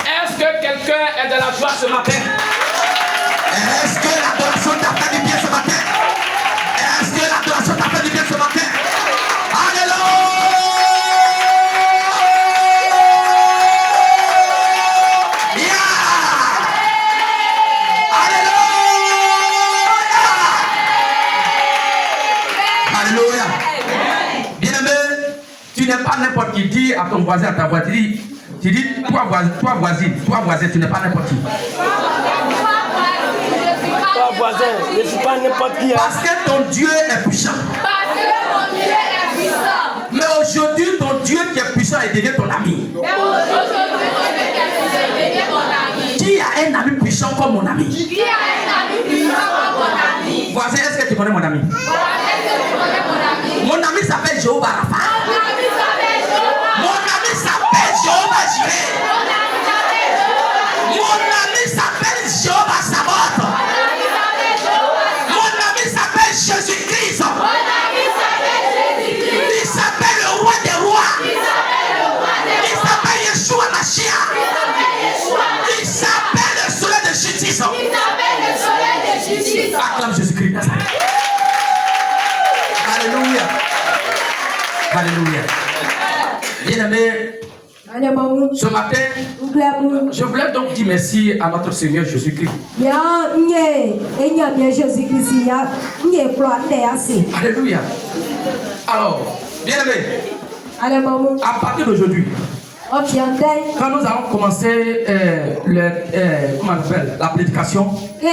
Est-ce que quelqu'un est de la joie ce matin? Est-ce que l'adoration t'a fait du bien ce matin? Est-ce que l'adoration t'a fait du bien ce matin? Alléluia! Alléluia! Bien-aimé, tu n'es pas n'importe qui. Dis à ton voisin, à ta voisine, tu dis, toi voisin, tu n'es pas n'importe qui. Toi voisin, je ne suis pas n'importe qui. Parce que ton Dieu est puissant. Mais aujourd'hui, ton Dieu qui est puissant, il devient ton ami. Qui a un ami puissant comme mon ami? Voisin, est-ce que tu connais mon ami? Mon ami s'appelle Jéhovah Rapha. Mon ami s'appelle Jéhovah Jireh. Mon ami s'appelle Jéhovah Sabaoth. Mon ami s'appelle Jésus-Christ. Il s'appelle le roi des rois. Il s'appelle Yeshua Mashiach. Il s'appelle le soleil de justice. Acclame Jésus-Christ. Alléluia. Alléluia. Bien-aimé, ce matin, je voulais donc dire merci à notre Seigneur Jésus-Christ. Alléluia. Alors, bien-aimé, à partir d'aujourd'hui, quand nous allons commencer comment on appelle, la prédication, et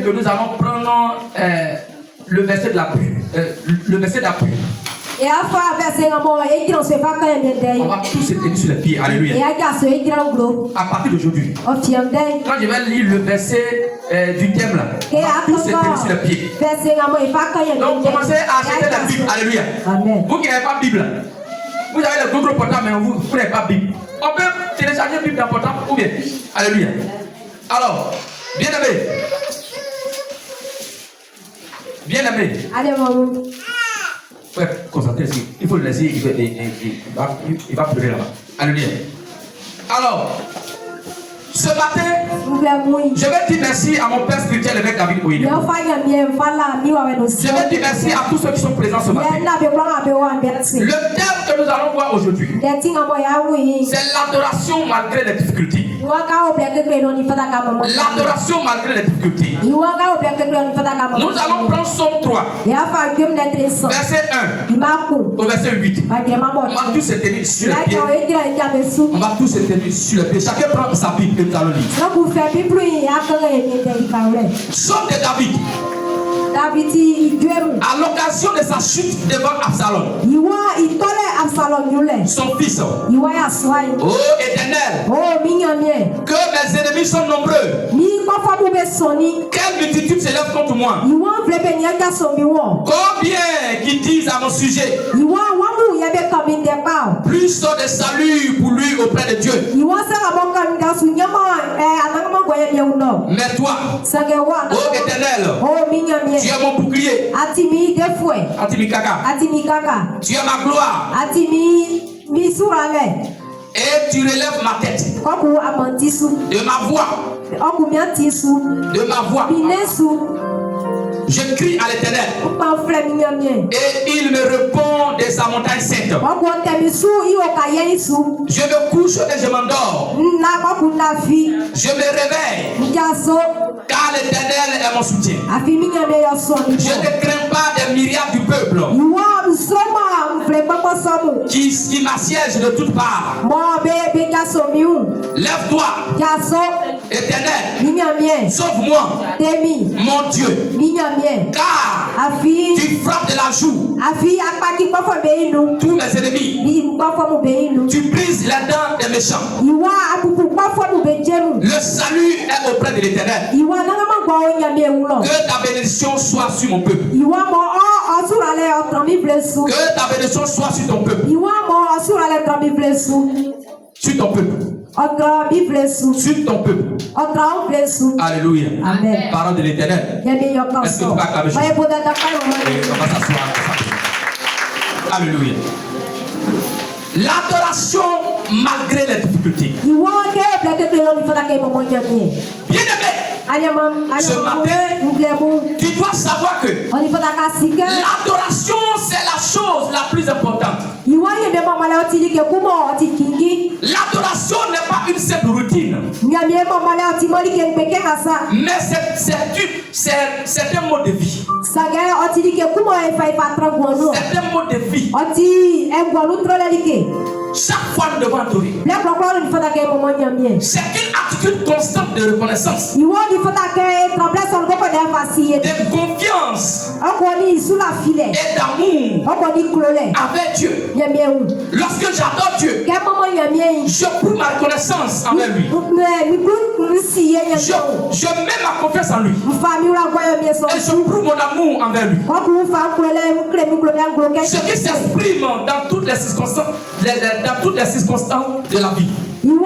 que nous allons prendre le verset de l'appui, on va tous se tenir sur les pieds. Alléluia. À partir d'aujourd'hui, quand je vais lire le verset du thème là, on va tous se tenir sur les pieds. Donc commencez à acheter la Bible. Alléluia. Vous qui n'avez pas de Bible, vous avez le gros portable, mais vous n'avez pas de Bible. On peut télécharger la Bible dans le portable ou bien. Alléluia. Alors, bien-aimé. Bien-aimé. Ouais, concentrer-vous. Il faut le laisser, il va pleurer là-bas. Alléluia. Alors, ce matin, je vais dire merci à mon père spirituel, l'évêque David Moïse. Je vais dire merci à tous ceux qui sont présents ce matin. Le thème que nous allons voir aujourd'hui, c'est l'adoration malgré les difficultés. L'adoration malgré les difficultés. Nous allons prendre Somme 3, verset 1 au verset 8. On va tous se tenir sur les pieds. On va tous se tenir sur les pieds. Chacun prend sa Bible et nous allons lire. Somme de David. À l'occasion de sa chute devant Absalom, son fils. Oh Éternel, que mes ennemis sont nombreux. Quelle multitude s'élève contre moi. Combien qui disent à mon sujet. Plus de salut pour lui auprès de Dieu. Mais toi, oh Éternel, tu es mon bouclier. Atimikaka. Tu es ma gloire. Et tu relèves ma tête. De ma voix. De ma voix. Je crie à l'Éternel. Et il me répond de sa montagne sainte. Je me couche et je m'endors. Je me réveille. Car l'Éternel est mon soutien. Je ne crains pas des myriades du peuple qui m'assiègent de toutes parts. Lève-toi, Éternel, sauve-moi, mon Dieu, car tu frappes de la joue tous mes ennemis. Tu brises les dents des méchants. Le salut est auprès de l'Éternel. Que ta bénédiction soit sur mon peuple. Que ta bénédiction soit sur ton peuple. Sur ton peuple. Sur ton peuple. Alléluia. Amen. Parole de l'Éternel. Est-ce que tu peux acclamer Jésus? On va s'asseoir. Alléluia. L'adoration malgré les difficultés. Bien-aimé, ce matin, tu dois savoir que l'adoration, c'est la chose la plus importante. L'adoration n'est pas une simple routine. Mais c'est un mode de vie. C'est un mode de vie. Chaque fois nous devons adorer. C'est une attitude constante de reconnaissance, de confiance et d'amour avec Dieu. Lorsque j'adore Dieu, je prouve ma reconnaissance envers lui. Je mets ma confiance en lui. Et je prouve mon amour envers lui. Ce qui s'exprime dans toutes les circonstances, de la vie. Même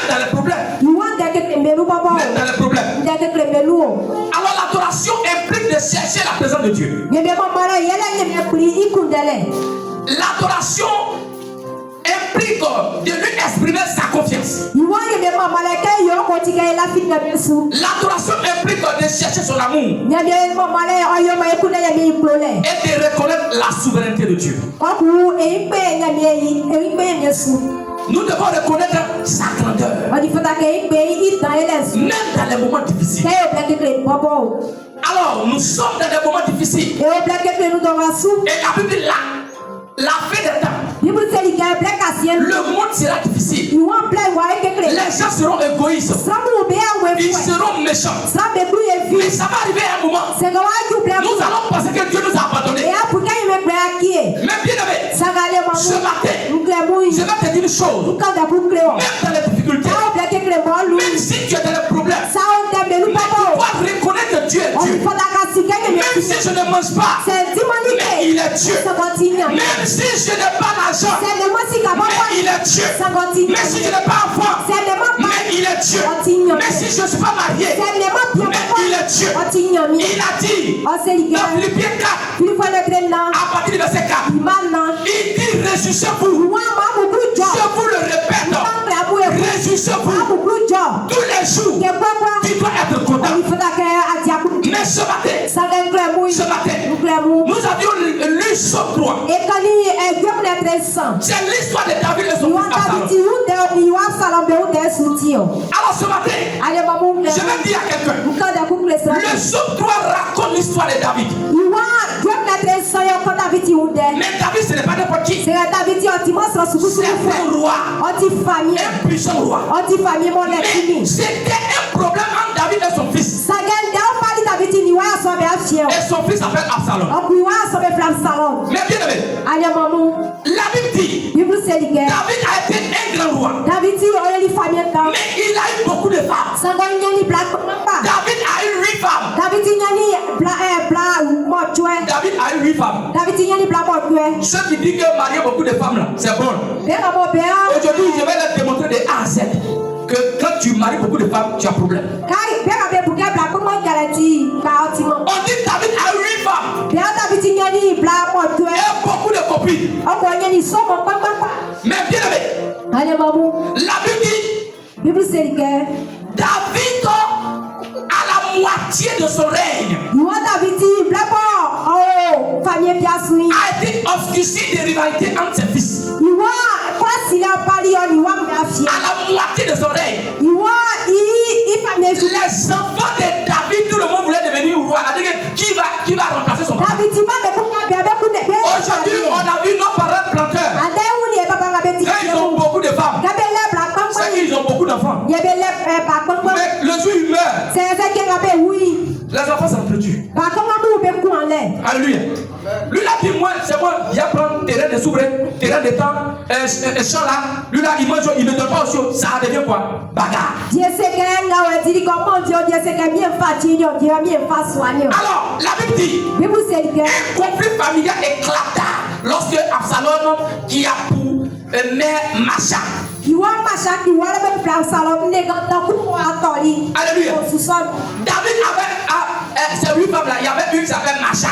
dans les problèmes. Alors l'adoration implique de chercher la présence de Dieu. L'adoration implique de lui exprimer sa confiance. L'adoration implique de chercher son amour et de reconnaître la souveraineté de Dieu. Nous devons reconnaître sa grandeur, même dans les moments difficiles. Alors, nous sommes dans des moments difficiles. Et la Bible dit là, la fin des temps, le monde sera difficile. Les gens seront égoïstes. Ils seront méchants. Mais ça va arriver à un moment. Nous allons penser que Dieu nous a abandonnés. Mais bien aimé, ce matin, je vais te dire une chose. Même dans les difficultés, même si tu es dans les problèmes, tu dois reconnaître que Dieu est Dieu. Même si je ne mange pas, mais il est Dieu. Même si je n'ai pas l'argent, mais il est Dieu. Mais si je n'ai pas enfant, mais il est Dieu. Mais si je ne suis pas marié, mais il est Dieu. Il a dit dans Philippiens 4, à partir du verset 4, il dit réjouissez-vous. Je vous le répète, réjouissez-vous tous les jours. Tu dois être content. Mais ce matin, nous avions lu Somme 3. C'est l'histoire de David et son fils Absalom. Alors ce matin, je vais dire à quelqu'un, le Somme 3 raconte l'histoire de David. Mais David, ce n'est pas n'importe qui. C'est un roi, un puissant roi. Mais c'était un problème entre David et son fils. Et son fils s'appelle Absalom. Mais bien aimé, la Bible dit David a été un grand roi. Mais il a eu beaucoup de femmes. David a eu 8 femmes. David a eu 8 femmes. Ceux qui disent que marier beaucoup de femmes là, c'est bon. Aujourd'hui, je vais leur démontrer de A à Z que quand tu maries beaucoup de femmes, tu as problème. On dit David a eu 8 femmes. Et beaucoup de copines. Mais bien aimé, la Bible dit David à la moitié de son règne a été obscurci des rivalités entre ses fils. À la moitié de son règne, les enfants de David, tout le monde voulait devenir roi. Qui va remplacer son père? Aujourd'hui, on a vu nos parents planteurs. Ils ont beaucoup de femmes. C'est qu'ils ont beaucoup d'enfants. Mais le jour où ils meurent, les enfants s'entretuent. Alléluia. Lui là dit moi, c'est moi, il y a prendre terrain de souverain, terrain de temps, un champ là. Lui là il mange, il ne donne pas aussi, ça devient quoi? Bagarre. Alors, la Bible dit, un conflit familial éclata lorsque Absalom, qui a pour mère Macha. Alléluia. David avait ces 8 femmes là, il y avait une qui s'appelle Macha.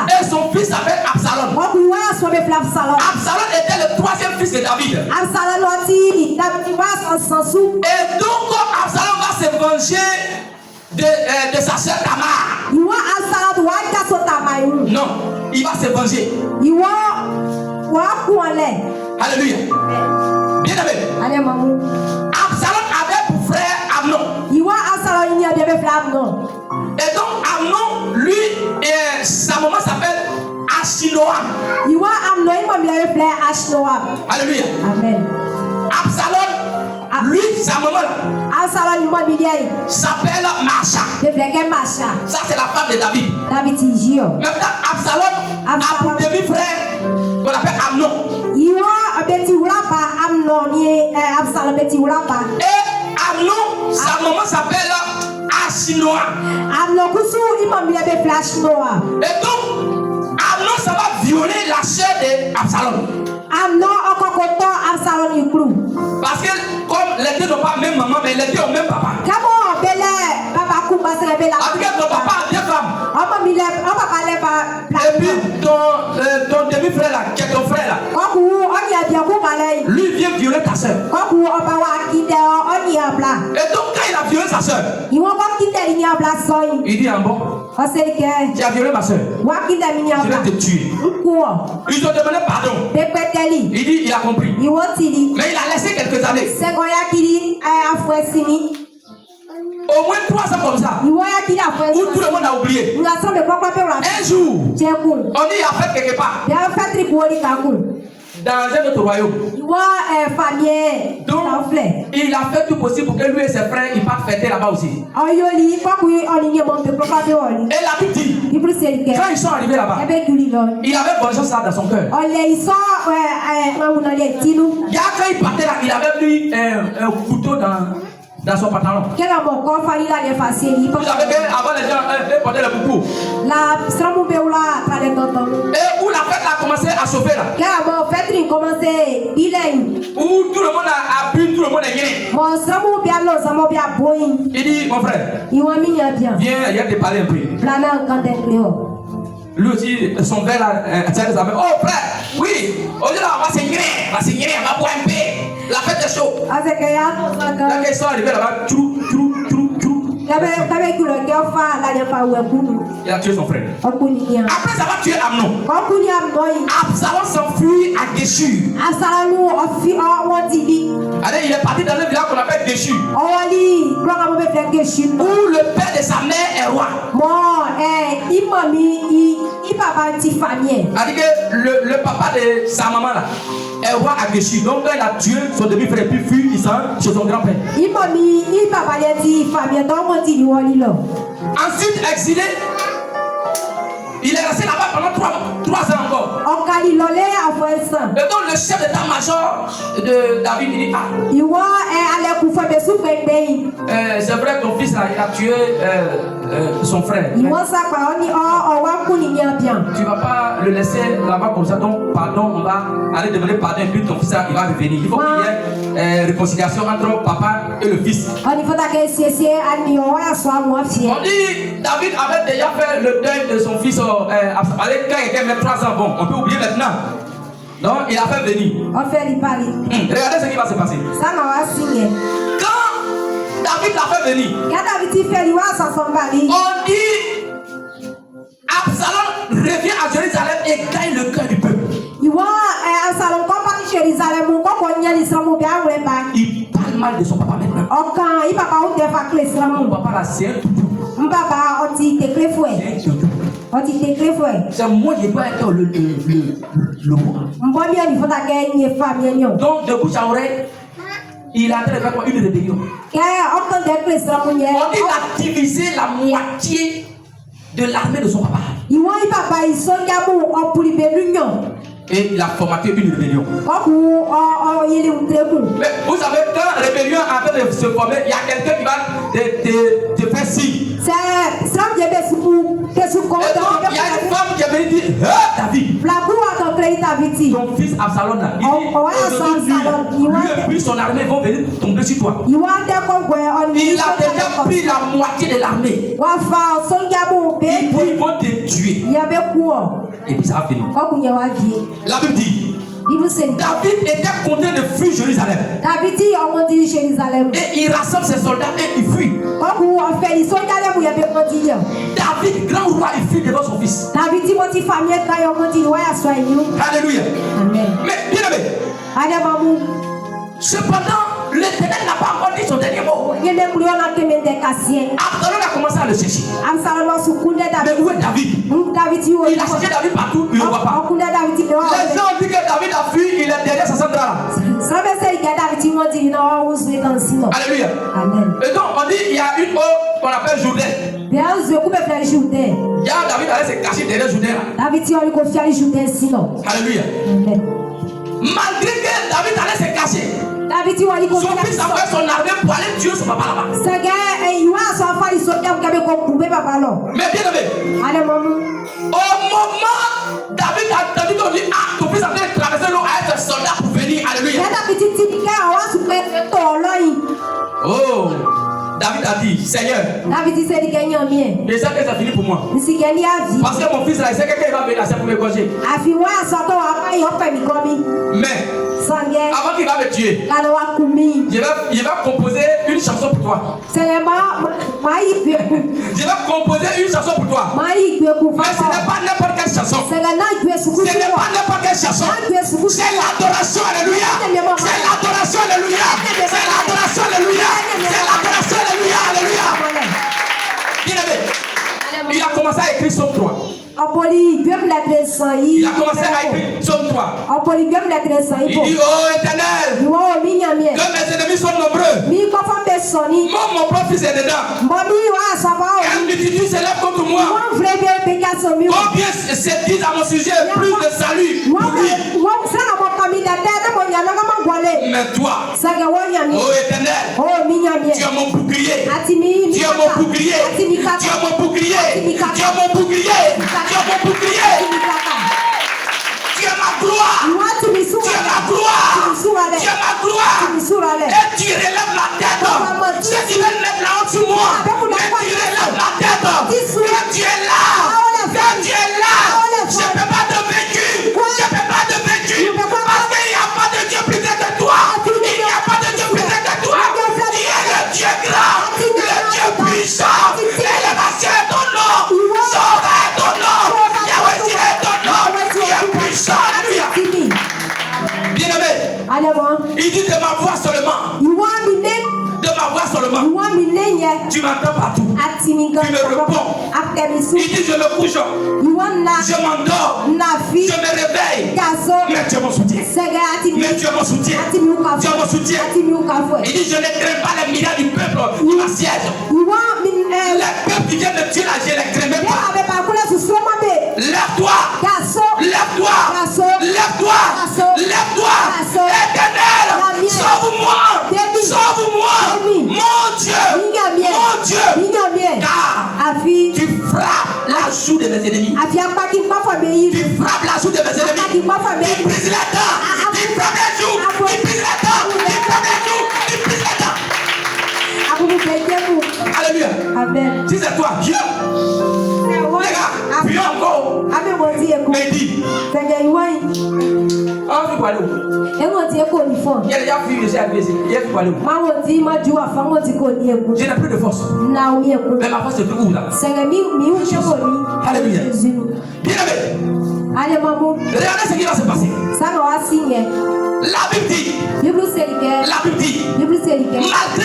Et son fils s'appelle Absalom. Absalom était le troisième fils de David. Et donc Absalom va se venger de sa sœur Tamar. Non, il va se venger. Alléluia. Bien aimé. Absalom avait pour frère Amnon. Et donc Amnon, lui, et sa maman s'appelle Ashinoam. Alléluia. Amen. Absalom, lui, sa maman s'appelle Macha. Ça c'est la femme de David. Maintenant Absalom a pour demi-frère qu'on appelle Amnon. Et Amnon, sa maman s'appelle Ashinoam. Et donc Amnon, ça va violer la chair d'Absalom. Parce que comme les deux n'ont pas même maman, mais les deux ont même papa. Parce que ton papa a deux femmes. Et puis ton demi-frère là, qui est ton frère là, lui vient violer ta soeur. Et donc quand il a violé sa soeur, il dit en bon, tu as violé ma soeur, je vais te tuer. Ils ont demandé pardon. Il dit il a compris. Mais il a laissé quelques années. Au moins 3 ans comme ça, où tout le monde a oublié. Un jour, on dit il a fait quelque part dans un autre royaume. Donc, il a fait tout possible pour que lui et ses frères ils partent fêter là-bas aussi. Et la Bible dit, quand ils sont arrivés là-bas, il avait vengeance ça dans son cœur. Quand il partait là, il avait mis un couteau dans son pantalon. Vous savez qu'avant les gens portaient le boubou. Et où la fête a commencé à chauffer là. Où tout le monde a bu, tout le monde est gagné. Il dit mon frère, viens, il y a des parler un peu. Lui aussi, son verre là, oh frère, oui, aujourd'hui on va signer, on va boire un peu. La fête est chaude. Quand ils sont arrivés là-bas, il a tué son frère. Après ça va tuer Amnon. Absalom s'enfuit à Geshur. Allez, il est parti dans le village qu'on appelle Geshur, où le père de sa mère est roi. C'est-à-dire que le papa de sa maman là est roi à Geshur. Donc quand il a tué son demi-frère et puis fuit, il s'en chez son grand-père. Ensuite exilé, il est resté là-bas pendant 3 ans encore. Et donc le chef d'état-major de David dit c'est vrai ton fils là, il a tué son frère. Tu ne vas pas le laisser là-bas comme ça. Donc pardon, on va aller demander pardon et puis ton fils là, il va revenir. Il faut qu'il y ait réconciliation entre papa et le fils. On dit David avait déjà fait le deuil de son fils. Quand il était même 3 ans, bon, on peut oublier maintenant. Donc il a fait venir. Regardez ce qui va se passer. Quand David l'a fait venir, on dit Absalom revient à Jérusalem et gagne le cœur du peuple. Il parle mal de son papa maintenant. Mon papa là, c'est un toutou. C'est moi qui dois être le roi. Donc de bouche à oreille, il a fait quoi? Une rébellion. On dit qu'il a divisé la moitié de l'armée de son papa. Et il a formaté une rébellion. Mais vous savez, quand la rébellion est en train de se former, il y a quelqu'un qui va te faire signe. Et donc, il y a une femme qui avait dit David. ton fils Absalom là, lui et puis son armée vont venir tomber sur toi. Il a déjà pris la moitié de l'armée. Et puis ils vont te tuer. Et puis ça va finir. La Bible dit David était contraint de fuir Jérusalem. Et il rassemble ses soldats et il fuit. David, grand roi, il fuit devant son fils. Alléluia. Mais bien aimé, cependant, l'Éternel n'a pas encore dit son dernier mot. Absalom a commencé à le chercher. Mais où est David? Il a cherché David partout, il ne le voit pas. Les gens ont dit que David a fui, il est derrière sa centrale. Alléluia. Et donc on dit il y a une eau qu'on appelle Jourdain. Il y a David allait se cacher derrière Jourdain. Alléluia. Malgré que David allait se cacher, son fils a envoyé son armée pour aller tuer son papa là-bas. Mais bien aimé, au moment David a entendu qu'on dit ton fils a train de traverser l'eau à être soldat pour venir. Alléluia. Oh, David a dit, Seigneur, je sais que ça finit pour moi. Parce que mon fils là, il sait que quelqu'un va venir là, c'est pour me gorger. Mais avant qu'il va me tuer, je vais composer une chanson pour toi. Je vais composer une chanson pour toi. Mais ce n'est pas n'importe quelle chanson. Ce n'est pas n'importe quelle chanson. C'est l'adoration, alléluia. C'est l'adoration, alléluia. C'est l'adoration, alléluia. C'est l'adoration, alléluia, alléluia. Bien aimé, il a commencé à écrire Somme 3. Il a commencé à écrire Somme 3. Il dit, oh Éternel, que mes ennemis sont nombreux. Mon propre fils est dedans. Quelle multitude s'élève contre moi. Combien se disent à mon sujet plus de salut pour lui. Mais toi, oh Éternel, tu es mon bouclier. Tu es mon bouclier. Tu es mon bouclier. Tu es mon bouclier. Tu es mon bouclier. Tu es ma gloire. Tu es ma gloire. Tu es ma gloire. Et tu relèves la tête. Ceux qui veulent mettre la honte sur moi. Mais tu relèves la tête. Quand tu es là. Quand tu es là. Je ne peux pas te vaincre. Je ne peux pas te vaincre. Parce qu'il n'y a pas de Dieu plus grand que toi. Il n'y a pas de Dieu plus grand que toi. Tu es le Dieu grand. Le Dieu puissant. Élévation est ton nom. Sauveur est ton nom. Yahweh est ton nom. Tu es puissant. Alléluia. Bien-aimé, il dit de ma voix seulement. De ma voix seulement. Tu m'entends partout. Tu me réponds. Il dit je me couche. Je m'endors. Je me réveille. Mais tu es mon soutien. Mais tu es mon soutien. Tu es mon soutien. Il dit je ne crains pas les milliards du peuple qui m'assiègent. Les peuples qui viennent de tuer là, je ne les crains même pas. Lève-toi. Lève-toi. Lève-toi. Lève-toi. Éternel, sauve-moi. Sauve-moi. Mon Dieu. Mon Dieu. Car tu frappes la joue de mes ennemis. Tu frappes la joue de mes ennemis. Tu brises les dents. Tu frappes les joues. Tu brises les dents. Tu frappes les joues. Tu brises les dents. Alléluia. Amen. Si c'est toi, Dieu. Les gars, puis encore. Mais dis. Ah, tu parles où? Il y a déjà fui, je suis arrivé ici. Il y a tu parles où? Je n'ai plus de force. Mais ma force est où là? Alléluia. Bien aimé. Regardez ce qui va se passer. La Bible dit. Malgré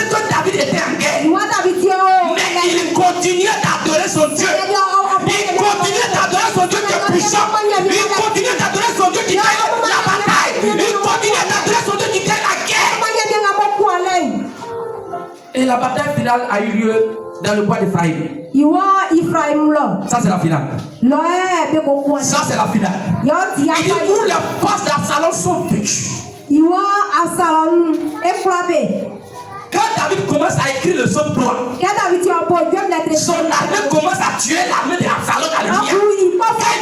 que David était en guerre, mais il continuait d'adorer son Dieu. Il continuait d'adorer son Dieu qui est puissant. Il continuait d'adorer son Dieu qui gagne la bataille. Il continuait d'adorer son Dieu qui gagne la guerre. Et la bataille finale a eu lieu dans le bois d'Ephraïm. Ça c'est la finale. Ça c'est la finale. Il dit où les forces d'Absalom sont vaincues. Quand David commence à écrire le Somme 3, son armée commence à tuer l'armée d'Absalom. Quand il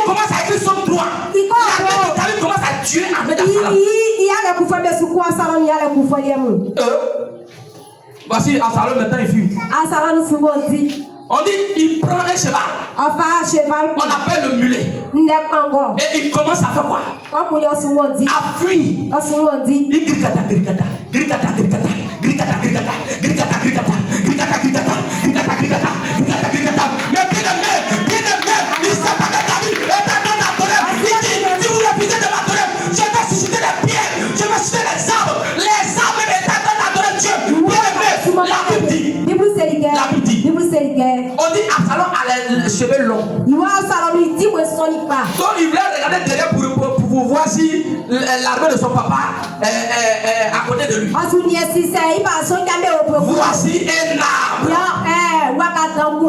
commence à écrire le Somme 3, l'armée de David commence à Voici Absalom maintenant il fuit. On dit il prend un cheval. On appelle le mulet. Et il commence à faire quoi? À fuir. Il gricata. Mais il s'est pas David. Et il dit, si vous refusez de m'adorer, je vais susciter les pierres, je vais susciter les arbres étant d'adorer Dieu. La Bible dit, on dit Absalom a les cheveux longs. Donc il voulait regarder derrière pour voir si l'armée de son papa est à côté de lui.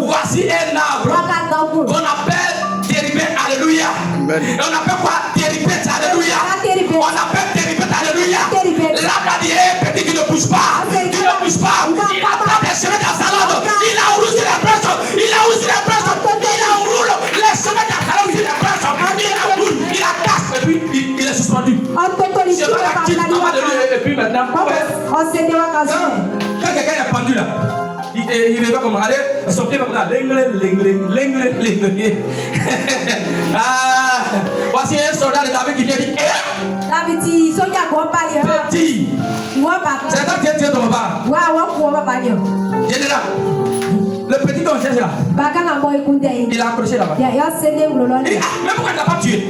Voici un arbre qu'on appelle Téribet, alléluia. On appelle quoi? Téribet, alléluia. On appelle Téribet, alléluia. L'arbre a dit, petit qui ne bouge pas. Il a pris les chemins d'Absalom. Il a roulé sur les personnes. Il a roulé les chemins d'Absalom sur les personnes. Il a cassé et puis il est suspendu. Et puis maintenant, quand quelqu'un est pendu là, il ne va comme aller, son pied va comme ça, voici un soldat de David qui vient dire, petit, c'est quand tu es ton papa. Général, le petit qu'on cherche là, il a accroché là-bas. Il dit, mais pourquoi tu n'as pas tué?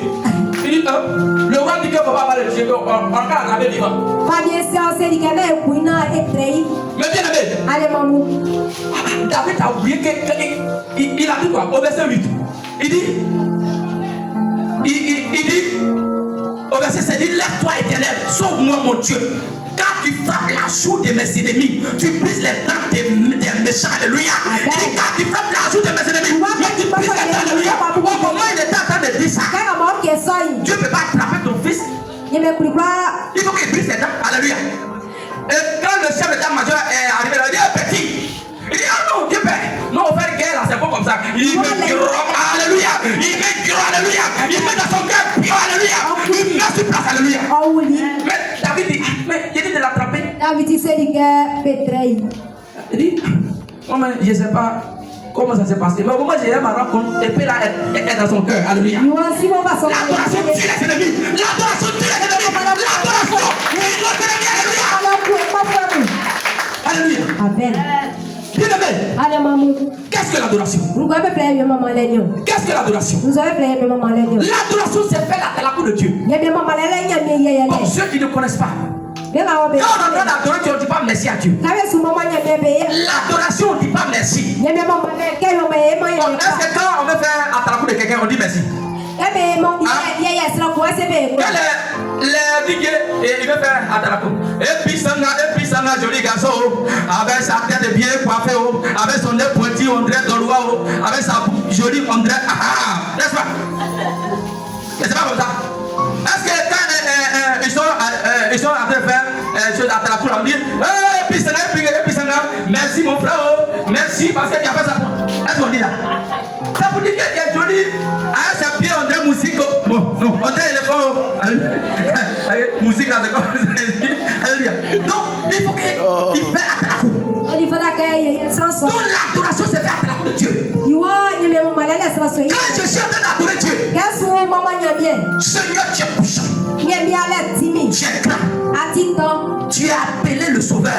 Il dit, le roi dit que papa va le tuer, on va l'attraper vivant. Mais bien aimé, David a oublié qu'il a dit quoi? Au verset 8. Il dit, au verset 7, il dit, lève-toi éternel, sauve-moi mon Dieu. Quand tu frappes la joue de mes ennemis, tu brises les dents des méchants, alléluia. Et quand tu frappes la joue de mes ennemis, tu brises les dents, alléluia. Comment il était en train de dire ça? Dieu ne peut pas attraper ton fils. Il faut qu'il brise les dents, alléluia. Et quand le chef d'état-major est arrivé, il a dit, petit. Il dit, ah non, Dieu père. Non, on fait guerre là, c'est pas comme ça. Il met alléluia. Il met alléluia. Il met dans son cœur, alléluia. Il met sur place, alléluia. Mais David dit, mais il dit de l'attraper. Il dit, je ne sais pas comment ça s'est passé. Mais au moment où j'ai eu ma rencontre, et puis là, elle est dans son cœur, alléluia. L'adoration tue les ennemis. L'adoration tue les ennemis. L'adoration. Alléluia. Amen. Qu'est-ce que l'adoration? Qu'est-ce que l'adoration? L'adoration, c'est faire la cour de Dieu. Comme ceux qui ne connaissent pas. Quand on est en train d'adorer Dieu, on ne dit pas merci à Dieu. L'adoration, on ne dit pas merci. Est-ce que quand on veut faire à la cour de quelqu'un, on dit merci? Il veut faire à la cour. Et puis ça, joli garçon, avec sa tête bien coiffée, avec son nez pointu, on dirait Doloa, avec sa bouche jolie, on dirait n'est-ce pas? C'est pas comme ça. Est-ce que quand ils sont en train de faire chose à la cour, on dit merci mon frère, merci parce qu'il a fait ça. Est-ce qu'on dit là? Ça vous dit qu'il est joli, avec ses pieds, on dirait musique. Bon, non, on dirait éléphant. Musique là, c'est comme ça. Donc, il faut qu'il fait à la cour. Donc, l'adoration, c'est faire à la cour de Dieu. Quand je suis en train d'adorer Dieu, Seigneur, tu es puissant. Tu es grand. Tu as appelé le Sauveur.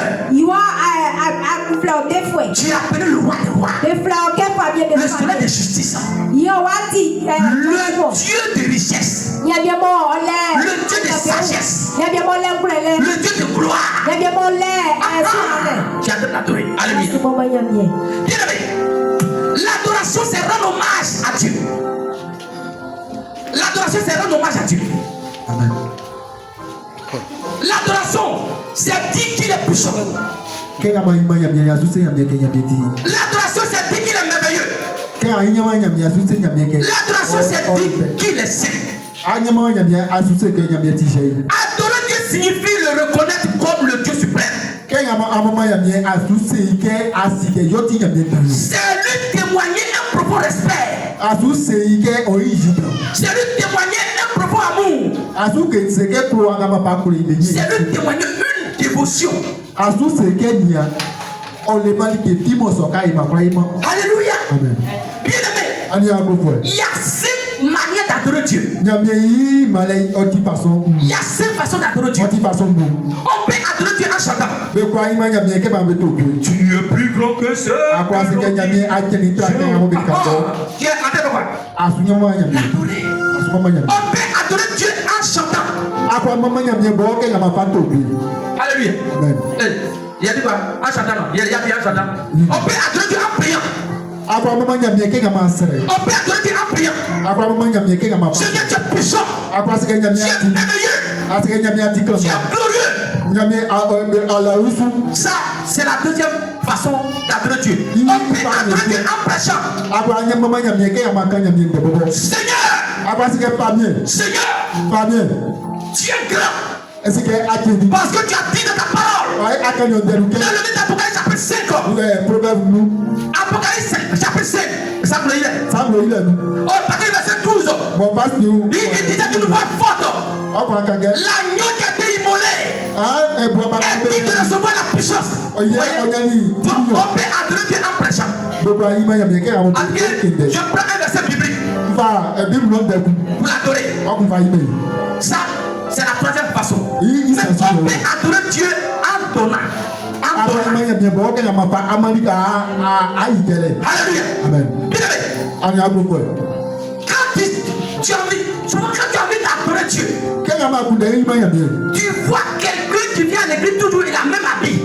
Tu as appelé le roi des rois. Le soleil de justice. Le Dieu de richesse. Le Dieu de sagesse. Le Dieu de gloire. Tu as de l'adorer. Alléluia. L'adoration, c'est rendre hommage à Dieu. L'adoration, c'est rendre hommage à Dieu. Amen. L'adoration, c'est dire qu'il est puissant. L'adoration, c'est dire qu'il est merveilleux. L'adoration, c'est dire qu'il est saint. Adorer Dieu signifie le reconnaître comme le Dieu suprême. C'est lui témoigner un profond respect. C'est lui témoigner un profond amour. C'est lui témoigner une dévotion. Alléluia. Amen. Bien-aimé, il y a 5 manières d'adorer Dieu. Il y a 5 façons d'adorer Dieu. On peut adorer Dieu en chantant. Tu es plus grand que ce. On peut adorer Dieu en chantant. Alléluia. Il y a dit quoi? En chantant, non. Il y a dit en chantant. On peut adorer Dieu en priant. On peut adorer Dieu en priant. Seigneur, tu es puissant. Tu es merveilleux. Tu es glorieux. Ça, c'est la deuxième façon d'adorer Dieu. On peut adorer Dieu en prêchant. Seigneur, tu es grand. Parce que tu as dit de ta parole. Dans le livre d'Apocalypse chapitre 5. Apocalypse 5 chapitre 5. Ça vous lire. Oh, verset 12. Il disait d'une voix forte. L'agneau qui a été immolé. Et qui de recevoir la puissance. On peut adorer Dieu en prêchant. Je prends un verset biblique. Pour l'adorer. Ça, c'est la troisième façon. Mais on peut adorer Dieu en donnant. Alléluia. Amen. Quand tu as envie d'adorer Dieu, tu vois quelqu'un qui vient à l'église toujours il a même habit.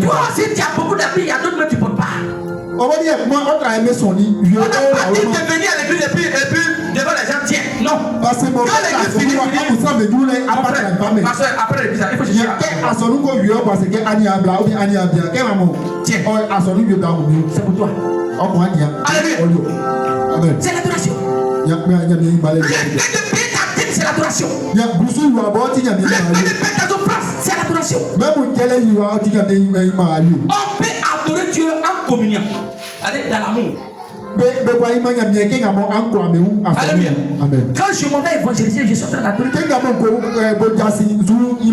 Toi aussi tu as beaucoup d'habits, il y a d'autres mais tu ne peux pas. On n'a pas dit de venir à l'église et puis devant les gens, tiens. Non. Quand l'église finit, après l'église, il faut chercher. Tiens. C'est pour toi. Alléluia. C'est l'adoration. Le fait de payer ta dîme, c'est l'adoration. Le fait de payer ta offrande, c'est l'adoration. On peut adorer Dieu en communion. Allez, dans l'amour. Alléluia. Quand je montais évangéliser, je suis en train d'adorer.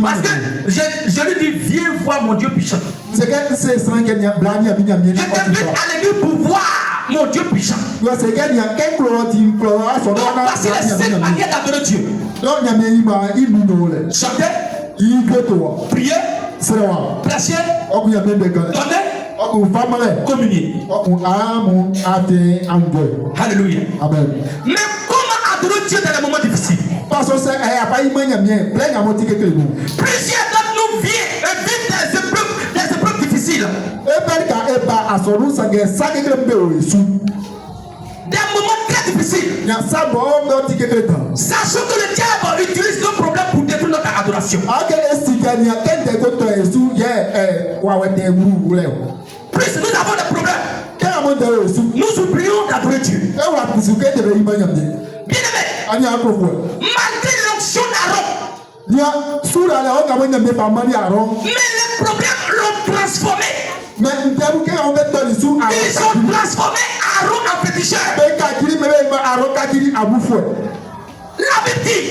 Parce que je lui dis, viens voir mon Dieu puissant. Je t'invite à l'église pour voir mon Dieu puissant. Donc voici les 5 manières d'adorer Dieu. Chanter, prier, prêcher, donner, communier. Alléluia. Amen. Mais comment adorer Dieu dans les moments difficiles? Plusieurs d'entre nous vivent des épreuves difficiles. Des moments très difficiles. Sachant que le diable utilise nos problèmes pour détruire notre adoration. Plus nous avons des problèmes, nous oublions d'adorer Dieu. Bien-aimé, malgré l'onction d'Aaron, mais les problèmes l'ont transformé. Ils ont transformé Aaron en féticheur. La Bible dit,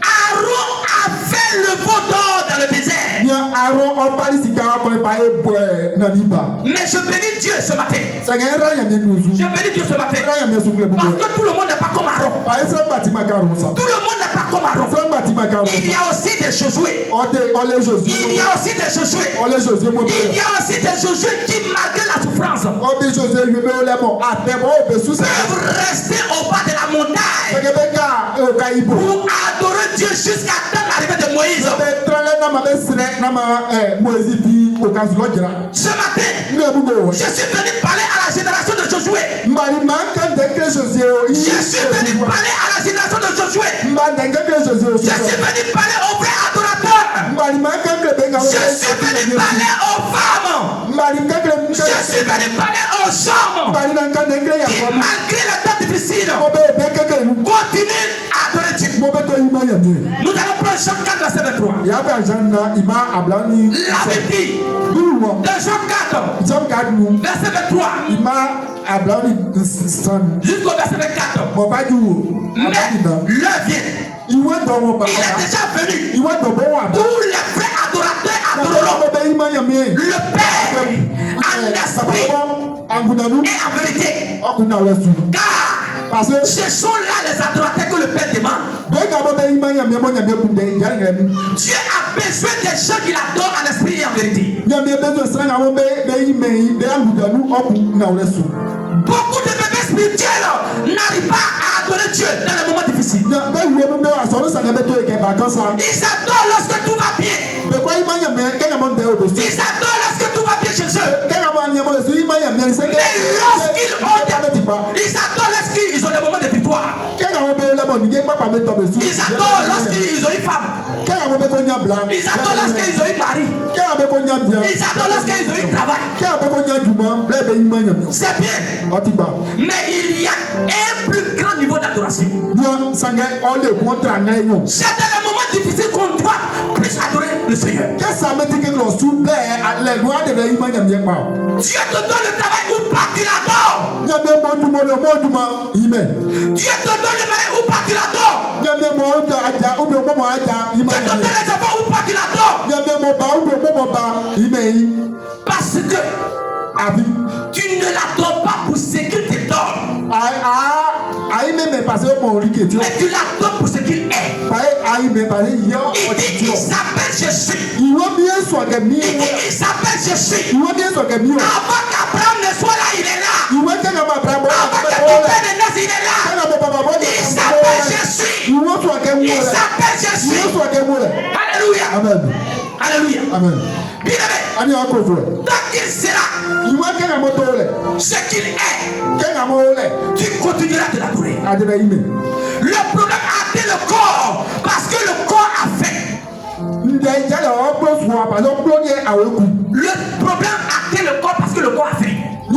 Aaron a fait le veau d'or dans le désert. Mais je bénis Dieu ce matin. Je bénis Dieu ce matin. Parce que tout le monde n'est pas comme Aaron. Tout le monde n'est pas comme Aaron. Il y a aussi des Josué. Il y a aussi des Josué. Il y a aussi des Josué qui, malgré la souffrance, peuvent rester au bas de la montagne pour adorer Dieu jusqu'à temps l'arrivée de Moïse. Ce matin, je suis venu parler à la génération de Josué. Je suis venu parler à la génération de Josué. Je suis venu parler aux vrais adorateurs. Je suis venu parler aux femmes. Je suis venu parler aux hommes qui, malgré le temps difficile, continuent à adorer Dieu. Nous allons prendre Jean 4, verset 23. dit dans Jean 4, verset 23 jusqu'au verset 24. Mais l'heure vient. Il est déjà venu où les vrais adorateurs adoreront le Père en esprit et en vérité. Car ce sont là les adorateurs que le Père demande. Dieu a besoin des gens qui l'adorent en esprit et en vérité. Beaucoup de bébés spirituels n'arrivent pas à adorer Dieu dans les moments difficiles. Ils adorent lorsque tout va bien. Ils adorent lorsque tout va bien chez eux. Mais ils adorent lorsqu'ils ont des moments de victoire. Ils adorent lorsqu'ils ont une femme. Ils adorent lorsqu'ils ont une mari. Ils adorent lorsqu'ils ont une travail. C'est bien. Mais il y a un plus grand niveau d'adoration. C'est dans les moments difficiles qu'on doit plus adorer le Seigneur. Dieu te donne le travail où pas tu l'adores. Dieu te donne le travail où pas tu l'adores. Dieu te donne les enfants où pas tu l'adores. Parce que tu ne l'adores pas pour ce qu'il te donne. Mais tu l'adores pour ce qu'il est. Il dit il s'appelle Jésus. Il s'appelle Jésus. Avant qu'Abraham ne soit là, il est là. Avant que ton père ne naisse, il est là. Il s'appelle Jésus. Il s'appelle Jésus. Alléluia. Amen. Alléluia. Amen. Bien-aimé, tant qu'il sera ce qu'il est, tu continueras de l'adorer. Le problème a été le corps, parce que le corps a faim. Le problème a été le corps parce que le corps a faim. Le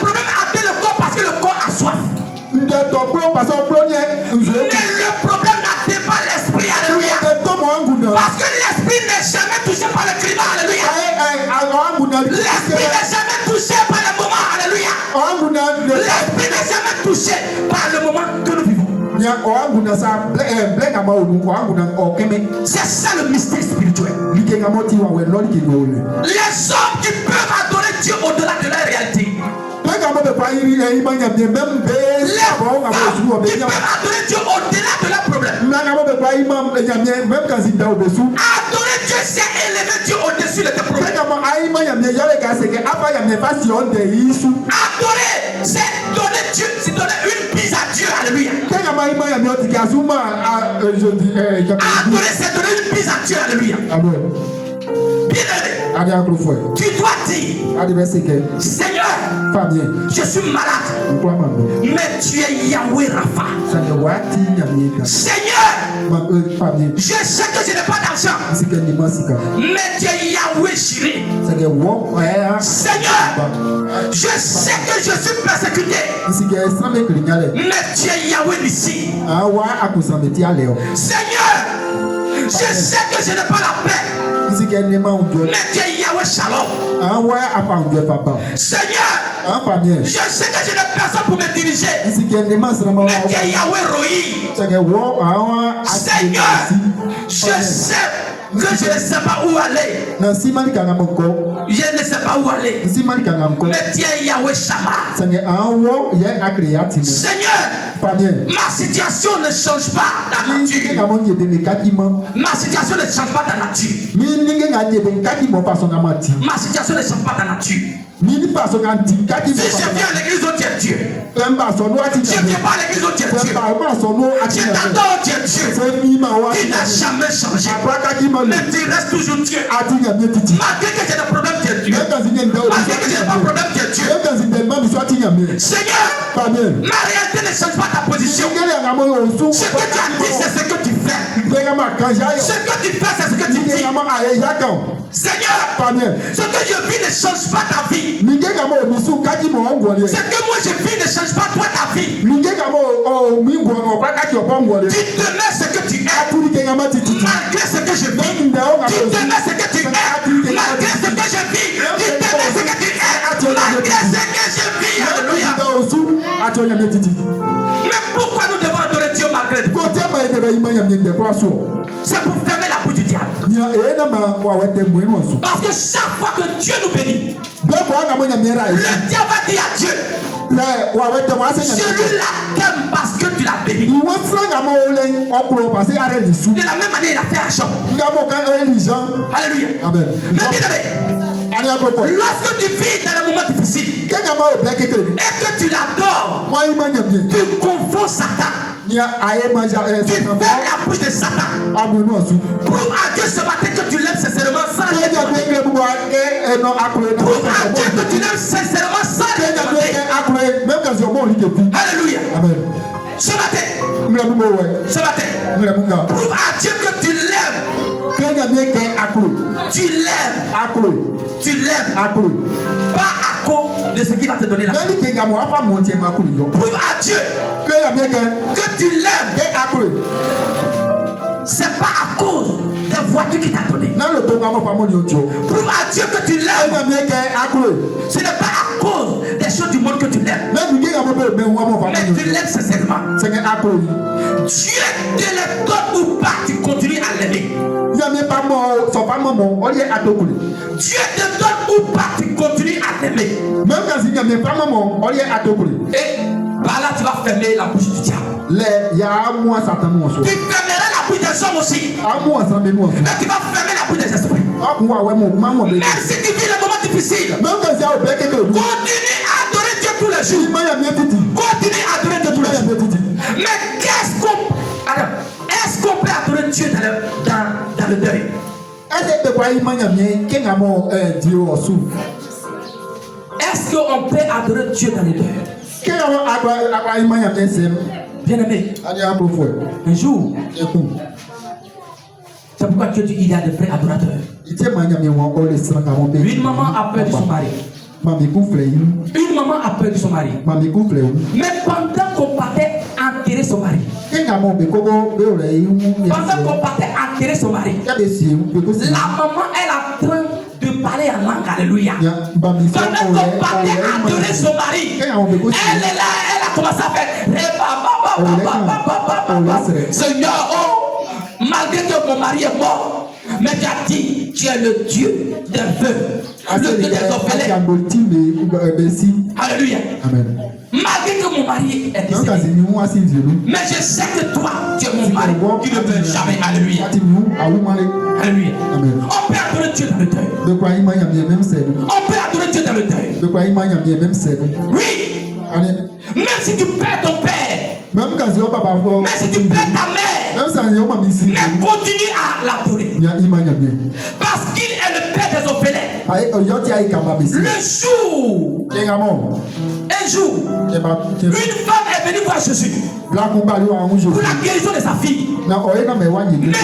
problème a été le corps parce que le corps a soif. Mais le problème n'a été pas l'esprit. Alléluia. Parce que l'esprit n'est jamais touché par le climat. Alléluia. L'esprit n'est jamais touché par le moment. Alléluia. L'esprit n'est jamais touché par le moment que nous vivons. C'est ça le mystère spirituel. Les hommes qui peuvent adorer Dieu au-delà de la réalité. Les femmes qui peuvent adorer Dieu au-delà de leurs problèmes. Adorer Dieu, c'est élever Dieu au-dessus de tes problèmes. Adorer, c'est donner Dieu, c'est donner une bise à Dieu. Alléluia. Adorer, c'est donner une bise à Dieu. Alléluia. Bien-aimé, tu dois dire, Seigneur, je suis malade, mais tu es Yahweh Rapha. Seigneur, je sais que je n'ai pas d'argent, mais tu es Yahweh Jireh. Seigneur, je sais que je suis persécuté, mais tu es Yahweh Nissi. Seigneur, je sais que je n'ai pas la paix, mais tu es Yahweh Shalom. Seigneur, je sais que je n'ai personne pour me diriger, mais tu es Yahweh Rohi. Seigneur, je sais que je ne sais pas où aller. Je ne sais pas où aller, mais tu es Yahweh Shammah. Seigneur, ma situation ne change pas ta nature. Ma situation ne change pas ta nature. Ma situation ne change pas ta nature. Si je viens à l'église où tu es Dieu, je ne viens pas à l'église où tu es Dieu, je t'adore Dieu, tu n'as jamais changé, mais tu restes toujours Dieu. Malgré que j'ai des problèmes, tu es Dieu. Malgré que j'ai pas de problème, tu es Dieu. Seigneur, ma réalité ne change pas ta position. Ce que tu as dit, c'est ce que tu fais. Ce que tu fais, c'est ce que tu dis. Seigneur, ce que je vis ne change pas ta vie. Ce que moi je vis ne change pas toi ta vie. Tu te mets ce que tu malgré ce que je vis, tu t'aimais ce que tu es, malgré ce que je vis, tu t'aimais ce que tu es, malgré ce que je vis, alléluia. Mais pourquoi nous devons adorer Dieu malgré tout? C'est pour fermer la bouche du diable. Parce que chaque fois que Dieu nous bénit, le diable va dire à Dieu, celui-là t'aime parce que tu l'as béni. De la même manière, il a fait à Jean. Alléluia. Amen. Mais lorsque tu vis dans un moment difficile et que tu l'adores, tu confonds Satan. Tu fermes la bouche de Satan. Prouve à Dieu ce matin que tu l'aimes sincèrement sans le demander. Prouve à Dieu que tu l'aimes sincèrement sans le demander. Alléluia. Amen. Ce matin, prouve à Dieu que tu l'aimes. Tu l'aimes. Pas à cause de ce qu'il va te donner là. Prouve à Dieu que tu l'aimes. C'est pas à cause des voitures qu'il t'a donné. Prouve à Dieu que tu l'aimes. Ce n'est pas à cause des choses du monde que tu l'aimes. Mais tu l'aimes sincèrement. Dieu te les donne ou pas, tu continues à l'aimer. Dieu te donne ou pas, tu continues à l'aimer. Et par là, tu vas fermer la bouche du diable. Tu fermeras la bouche des hommes aussi. Mais tu vas fermer la bouche des esprits. Même si tu vis les moments difficiles, continue à adorer Dieu tous les jours. Continue à adorer Dieu tous les jours. Mais est-ce qu'on peut adorer Dieu dans le deuil? Est-ce qu'on peut adorer Dieu dans le deuil? Bien-aimé, un jour, c'est pourquoi Dieu dit qu'il y a de vrais adorateurs. Une maman a peur de son mari. Une maman a peur de son mari. Mais pendant qu'on partait enterrer son mari, pendant qu'on partait enterrer son mari, la maman elle a train de parler en langue, alléluia. Pendant qu'on partait adorer son mari, elle est là, elle a commencé à faire Seigneur, oh, malgré que mon mari est mort, mais tu as dit, tu es le Dieu des veuves, le Dieu des orphelins. Alléluia. Amen. Malgré que mon mari est décédé, mais je sais que toi, tu es mon mari qui ne meurt jamais. Alléluia. Alléluia. Amen. On peut adorer Dieu dans le deuil. On peut adorer Dieu dans le deuil. Oui. Même si tu perds ton père, même si tu perds ta mère, mais continue à l'adorer. Parce qu'il est le père des orphelins. Un jour, une femme est venue voir Jésus pour la guérison de sa fille. Mais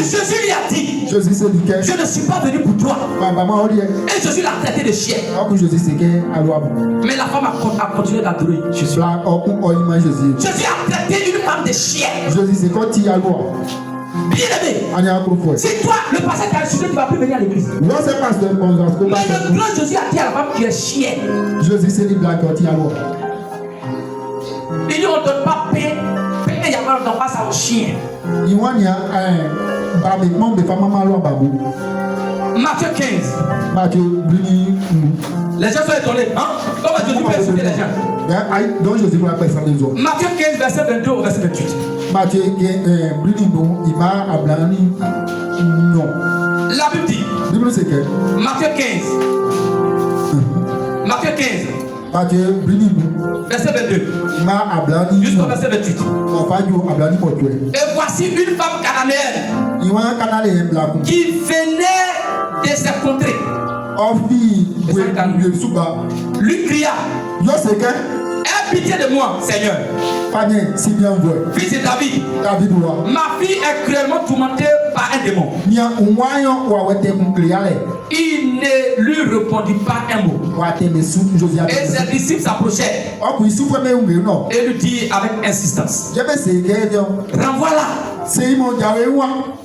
Jésus lui a dit, je ne suis pas venu pour toi. Et Jésus l'a traité de chien. Mais la femme a continué d'adorer Jésus. Jésus a traité une femme de chien. Bien-aimé, si toi, le passé t'a insulté, tu ne vas plus venir à l'église. Mais le grand Jésus a dit à la femme qui est chien. Il dit on ne donne pas paix, on ne donne pas ça aux chiens. Matthieu 15. Les gens sont étonnés. Hein? Comment Jésus peut insulter les gens? Matthieu 15, verset 22 au verset 28. La Bible dit, Matthieu 15. Matthieu 15. Verset 22. Jusqu'au verset 28. Et voici une femme cananéenne qui venait de ses contrées. Lui cria, aie pitié de moi, Seigneur, fils de David. Ma fille est cruellement tourmentée par un démon. Il ne lui répondit pas un mot. Et ses disciples s'approchaient et lui dit avec insistance, renvoie-la,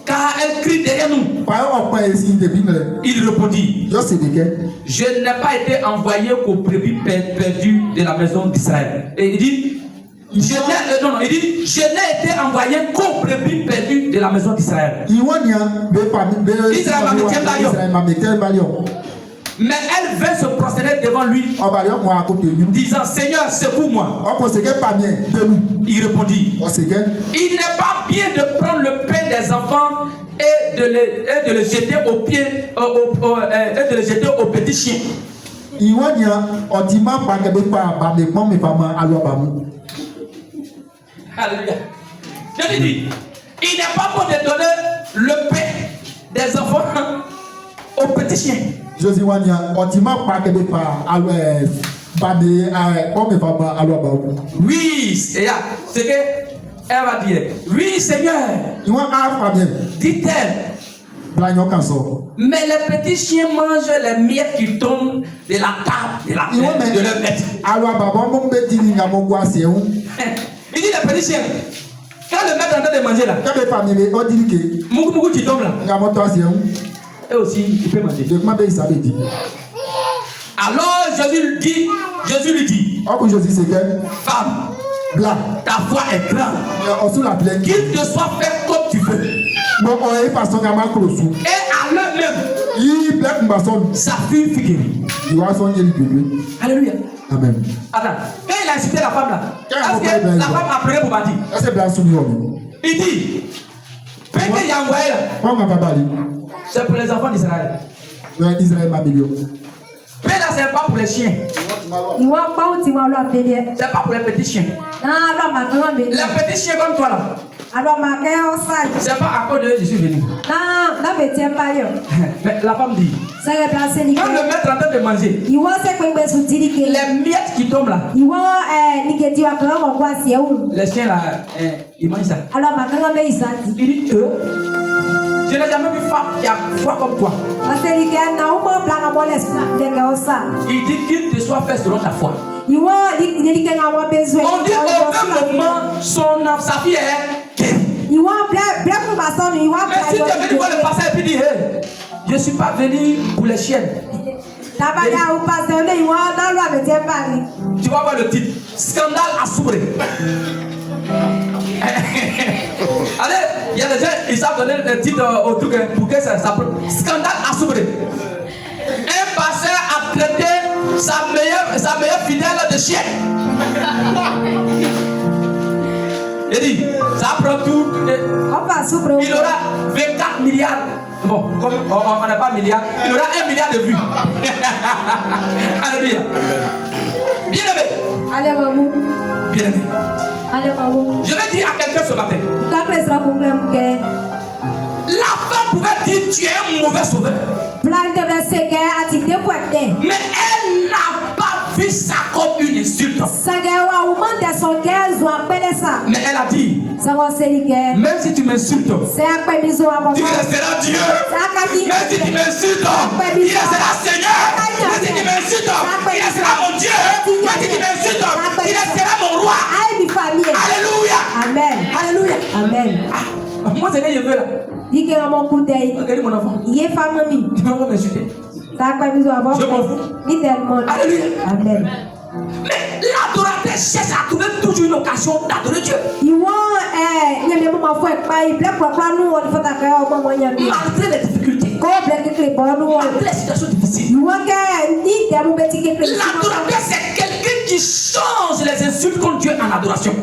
car elle crie derrière nous. Il répondit, je n'ai pas été envoyé qu'aux brebis perdues de la maison d'Israël. Et il dit, je n'ai été envoyé qu'aux brebis perdues de la maison d'Israël. Mais elle vint se prosterner devant lui, disant, Seigneur, secoue-moi. Il répondit, il n'est pas bien de prendre le pain des enfants et de le jeter aux pieds, et de le jeter aux petits chiens. Alléluia. Je lui dis, il n'est pas bon de donner le pain des enfants aux petits chiens. Oui, c'est ce qu'elle va dire. Oui, Seigneur. Dit-elle. Mais les petits chiens mangent les miettes qui tombent de la table de leur maître. Il dit les petits chiens. Quand le maître est en train de manger là, Moukou qui tombe là, et aussi il peut manger. Alors Jésus lui dit, femme, ta foi est grande, qu'il te soit fait comme tu veux. Et à l'heure même, sa fille fut guérie. Alléluia. Amen. Attends, quand il a incité la femme là, est-ce que la femme a prié pour bâtir? Il dit, paix qu'il a envoyé là, c'est pour les enfants d'Israël. Paix là, c'est pas pour les chiens. C'est pas pour les petits chiens. Les petits chiens comme toi là. C'est pas à cause de je suis venu. Mais la femme dit, quand le maître est en train de manger, les miettes qui tombent là, les chiens là, ils mangent ça. Il dit, je n'ai jamais vu femme qui a foi comme toi. Il dit qu'il te soit fait selon ta foi. On dit au même moment, sa fille est guérie. Mais si tu es venu voir le pasteur et puis dire, hey, je ne suis pas venu pour les chiennes. Tu vas voir le titre, scandale à Soubré. Allez, il y a des gens, ils savent donner le titre au truc pour que ça s'appelle scandale à Soubré. Un pasteur a traité sa meilleure fidèle de chien. Il dit, ça prend tout. Il aura 24 milliards. Bon, comme on n'a pas milliard, il aura 1 milliard de vues. Alléluia. Bien aimé. Bien aimé. Je vais dire à quelqu'un ce matin. La femme pouvait dire tu es un mauvais sauveur. Mais elle n'a pas vu ça comme une insulte. Mais elle a dit, même si tu m'insultes, tu resteras Dieu. Même si tu m'insultes, il restera Seigneur. Même si tu m'insultes, il restera mon Dieu. Même si tu m'insultes, il restera mon roi. Alléluia. Amen. Alléluia. Amen. Moi, c'est que je veux là. Regarde mon enfant. Tu ne vas pas m'insulter. Je m'en fous. Alléluia. Amen. Mais l'adorateur cherche à trouver toujours une occasion d'adorer Dieu. Malgré les difficultés. Malgré les situations difficiles. L'adorateur c'est quelqu'un qui change les insultes contre Dieu en adoration.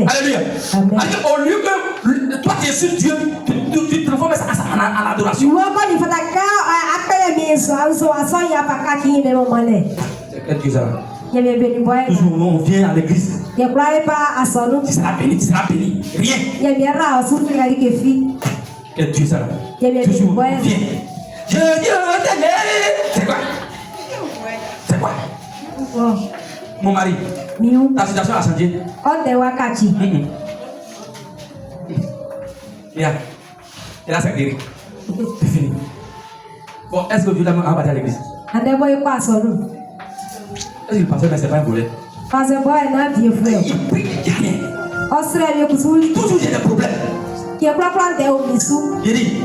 Alléluia. Au lieu que toi tu insultes Dieu, tu transformes ça en adoration. C'est que ça. Toujours on vient à l'église. Tu seras béni, tu seras béni. Rien. Que Dieu ça. Toujours on vient. Je Dieu t'aime. C'est quoi? C'est quoi? Mon mari, ta situation a changé. Bien. Et là, c'est guéri. C'est fini. Bon, est-ce que Dieu l'a embattu à l'église? Est-ce que le pasteur, mais c'est pas un volet? Il prie, il n'y a rien. Toujours il y a des problèmes. Il dit,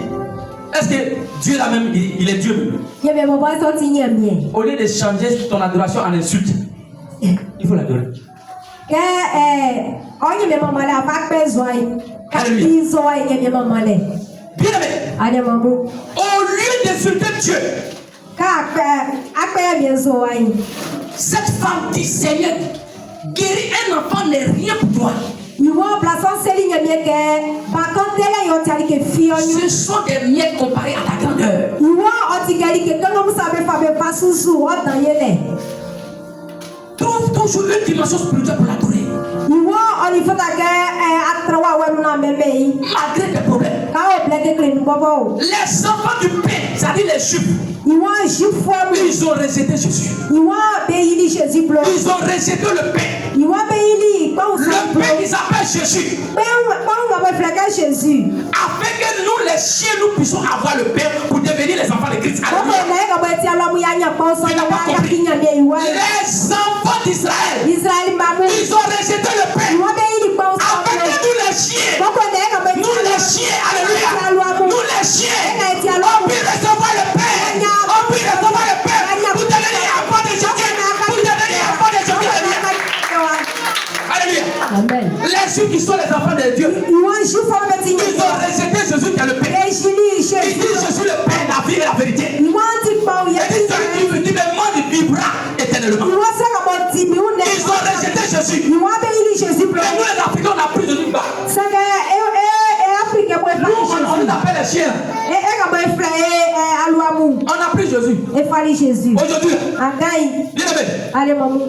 est-ce que Dieu là même, il est Dieu même? Au lieu de changer ton adoration en insulte, il faut l'adorer. Bien aimé, au lieu d'insulter Dieu, cette femme dit, Seigneur, guérir un enfant n'est rien pour toi. Ce sont des miettes comparées à ta grandeur. Trouve toujours une dimension spirituelle pour l'adorer. Malgré tes problèmes. Les enfants du Père, c'est-à-dire les Juifs, ils ont rejeté Jésus. Ils ont rejeté le Père. Le Père qui s'appelle Jésus. Afin que nous, les chiens, nous puissions avoir le Père pour devenir les enfants de Christ. Les enfants d'Israël, ils ont rejeté le Père. Afin que nous, les chiens, alléluia, nous les chiens, on puisse recevoir le Père. On puisse recevoir le Père pour devenir enfants de Jésus. Pour devenir enfants de Jésus. Alléluia. Amen. Les Juifs qui sont les enfants de Dieu, ils ont rejeté Jésus qui est le Père. Ils disent Jésus le Père, la vie et la vérité. Et celui qui me demande vivra éternellement. Ils ont rejeté Jésus. Et nous les Africains, on a pris de nous bas. Nous, on les appelle les chiens. On a pris Jésus. Aujourd'hui,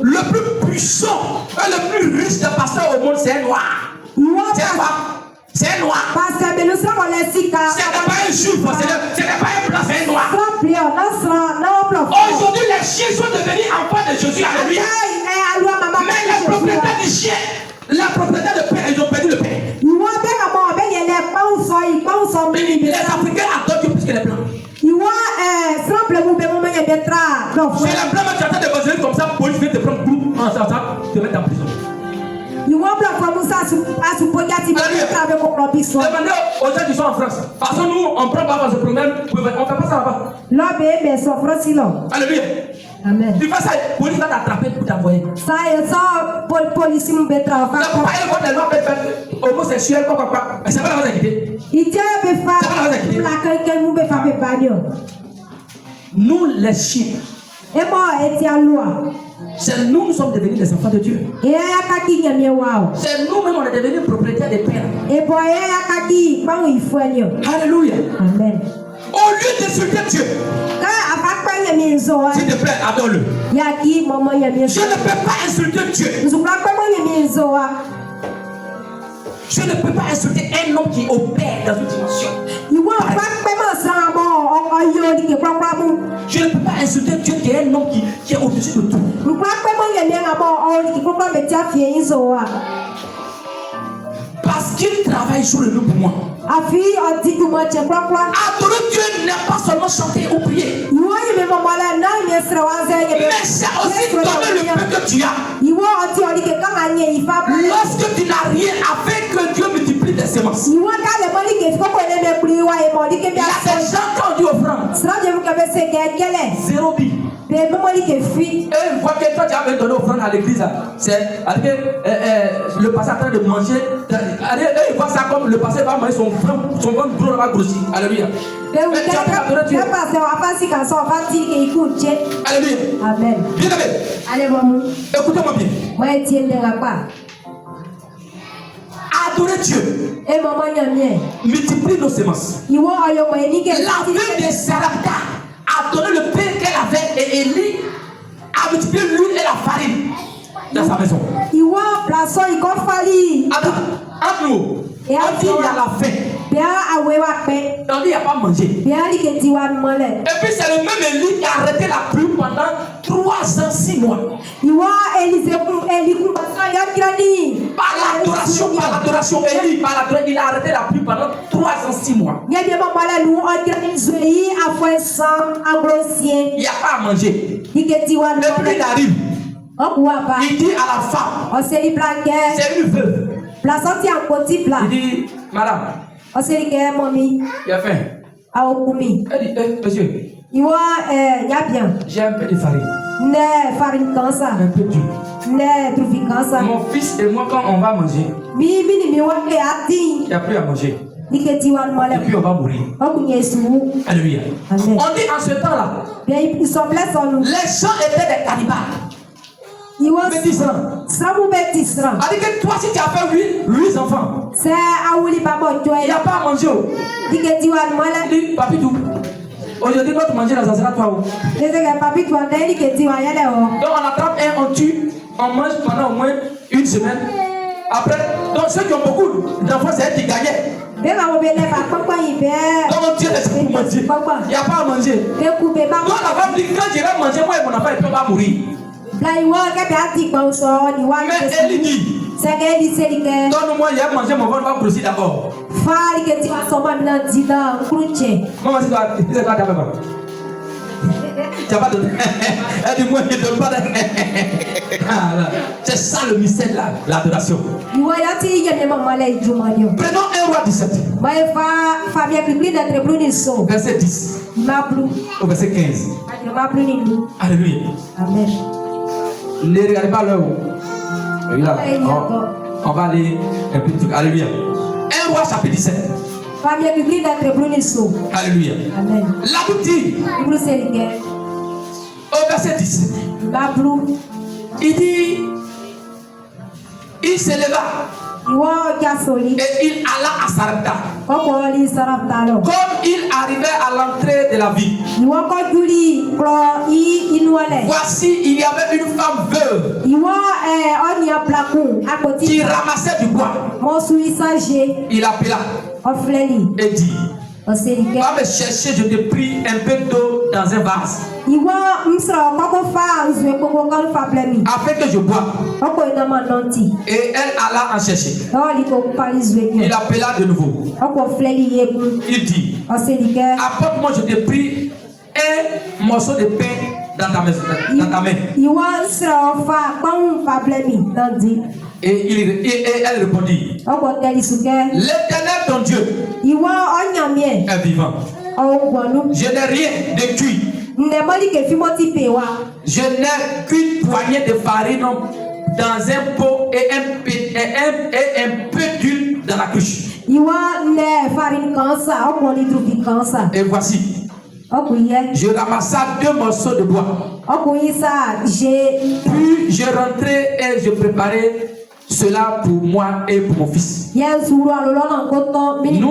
le plus puissant et le plus riche des pasteurs au monde, c'est un noir. C'est un noir. Ce n'est pas un juif, ce n'est pas un blanc, c'est un noir. Aujourd'hui, les chiens sont devenus enfants de Jésus. Alléluia. Mais les propriétaires du chien, la propriété de Père, ils ont perdu le Père. Les Africains adorent Dieu plus que les Blancs. C'est les Blancs, tu attends des évangélistes comme ça, police vient te prendre groupe, te mettre en prison. Demandez aux gens qui sont en France. Parce que nous, on prend pas ce problème, on ne fait pas ça là-bas. Alléluia. Amen. Tu fais ça, la police va t'attraper pour t'envoyer. C'est pas elle quand elle va faire homosexuel, quoi. C'est pas la raison quitter. Nous, les chiens, c'est nous sommes devenus des enfants de Dieu. C'est nous-mêmes, on est devenus propriétaires des pères. Alléluia. Amen. Au lieu d'insulter Dieu, s'il te plaît, adore-le. Je ne peux pas insulter Dieu. Je ne peux pas insulter un homme qui opère dans une dimension. Je ne peux pas insulter Dieu qui est un homme qui est au-dessus de tout. Parce qu'il travaille sur le loup pour moi. Adorer Dieu n'est pas seulement chanter ou prier. Mais c'est aussi donner le peu que tu as. Lorsque tu n'as rien, avec que Dieu multiplie tes semences. Il y a des gens qui ont dit offrande. 0 billes. Et une fois que toi tu as donné offrande à l'église, c'est le pasteur en train de manger. Il voit ça comme le pasteur va manger son ventre gros va grossir. Alléluia. Alléluia. Amen. Bien aimé. Écoutez-moi bien. Adorer Dieu. Multiplie nos semences. La vie de Sarapta a donné le pain qu'elle avait et Élie a multiplié l'huile et la farine dans sa maison. Attends, entre nous, on dit il y a la faim. On dit il n'y a pas mangé. Et puis c'est le même Élie qui a arrêté la pluie pendant 3 ans, 6 6 mois. Par l'adoration, Élie, il a arrêté la pluie pendant 3 ans, 6 mois. Il n'y a pas à manger. Et puis il arrive. Il dit à la femme, c'est une veuve. Il dit, madame, il a faim. Elle dit, monsieur, j'ai un peu de farine. Un peu d'huile. Mon fils et moi, quand on va manger, il n'y a plus à manger. Et puis on va mourir. Alléluia. On dit en ce temps-là, les gens étaient des cannibales. Médisants. C'est-à-dire que toi, si tu as fait 8 enfants, il n'y a pas à manger. Il dit, papi, tout. Aujourd'hui, quand tu manges là, ça sera toi. Donc on attrape un, on tue, on mange pendant au moins 1 semaine. Après, donc ceux qui ont beaucoup d'enfants, c'est eux qui gagnaient. Donc on tire les pour manger. Il n'y a pas à manger. Donc la femme dit, quand je vais manger, moi et mon enfant, il ne peut pas mourir. Mais elle dit, donne-moi, il y a mangé, mon ventre va grossir d'abord. Maman, c'est toi, tu n'as pas donné. Elle dit, moi, je ne donne pas. C'est ça le mystère de l'adoration. Prenons 1 roi 17. Verset 10. Au verset 15. Alléluia. Amen. Ne regardez pas l'heure. On va aller un peu de... Alléluia. 1 roi chapitre 17. Alléluia. Amen. La Bible dit au verset 10. Il dit, il se leva et il alla à Sarepta. Comme il arrivait à l'entrée de la ville, voici, il y avait une femme veuve qui ramassait du bois. Il appela et dit, va me chercher, je te prie, un peu d'eau dans un vase, afin que je boive. Et elle alla en chercher. Il appela de nouveau. Il dit, apporte-moi, je te prie, un morceau de pain dans ta main. Et elle répondit, l'Éternel ton Dieu est vivant. Je n'ai rien de cuit. Je n'ai qu'une poignée de farine dans un pot et un peu d'huile dans la cruche. Et voici, je ramassa 2 morceaux de bois. Puis je rentrais et je préparais cela pour moi et pour mon fils. Nous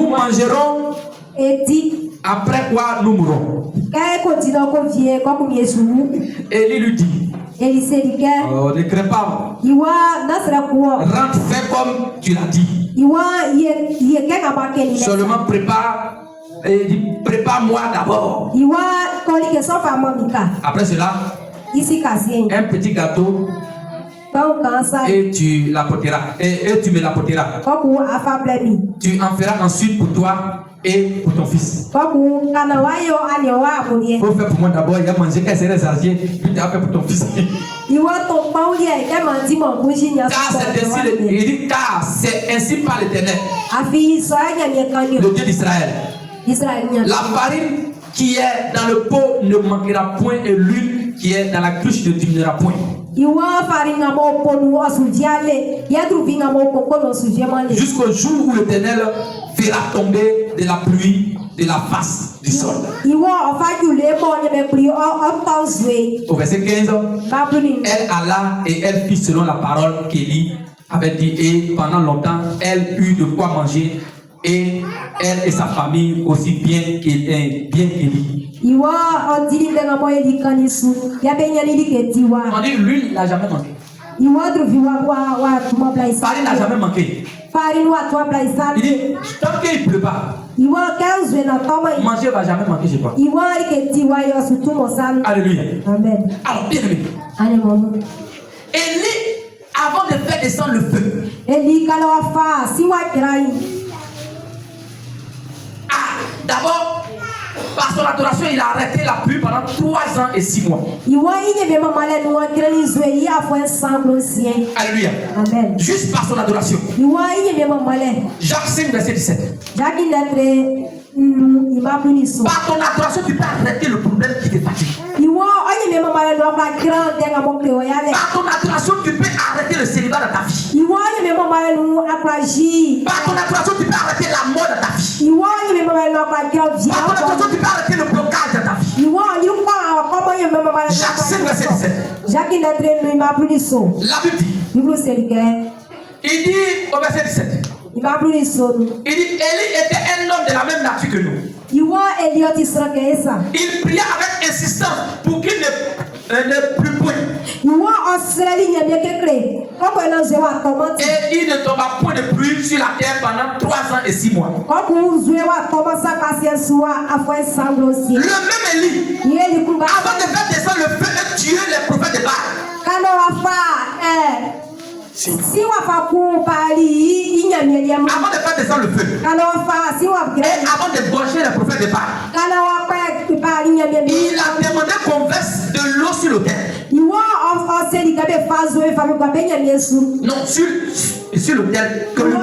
mangerons, après quoi nous mourrons. Élie lui dit, oh, ne crains pas, rentre, fais comme tu l'as dit. Seulement prépare-moi d'abord. Après cela, un petit gâteau, et tu l'apporteras. Et tu me l'apporteras. Tu en feras ensuite pour toi et pour ton fils. Il faut faire pour moi d'abord. Il a mangé qu'elle serait chargée. Puis tu as fait pour ton fils. Car c'est ainsi par l'Éternel, le Dieu d'Israël. La farine qui est dans le pot ne manquera point, et l'huile qui est dans la cruche ne diminuera point. Jusqu'au jour où l'Éternel fera tomber de la pluie de la face du sol. Au verset 15, elle alla et elle fit selon la parole qu'Élie avait dit, et pendant longtemps elle eut de quoi manger, et elle et sa famille aussi bien qu'Élie. On dit l'huile n'a jamais manqué. Farine n'a jamais manqué. Il dit, tant qu'il ne pleut pas, manger ne va jamais manquer chez toi. Alléluia. Amen. Alors bien aimé, Élie, avant de faire descendre le feu, d'abord, par son adoration, il a arrêté la pluie pendant 3 ans et 6 mois. Alléluia. Amen. Juste par son adoration. Jacques 5, verset 17. Par ton adoration, tu peux arrêter le problème qui te fatigue. Par ton adoration, tu peux arrêter le célibat dans ta vie. Par ton adoration, tu peux arrêter la mort dans ta vie. Par ton adoration, tu peux arrêter le blocage dans ta vie. Jacques 5, verset 17. La Bible dit, il dit au verset 17, il dit, Élie était un homme de la même nature que nous. Il pria avec insistance pour qu'il ne plût point. Et il ne tomba point de pluie sur la terre pendant 3 ans et 6 mois. Le même Élie, avant de faire descendre le feu et tuer les prophètes de Baal, avant de faire descendre le feu, et avant de brancher les prophètes de Baal, il a demandé qu'on verse de l'eau sur l'autel. Non, sur l'autel que le même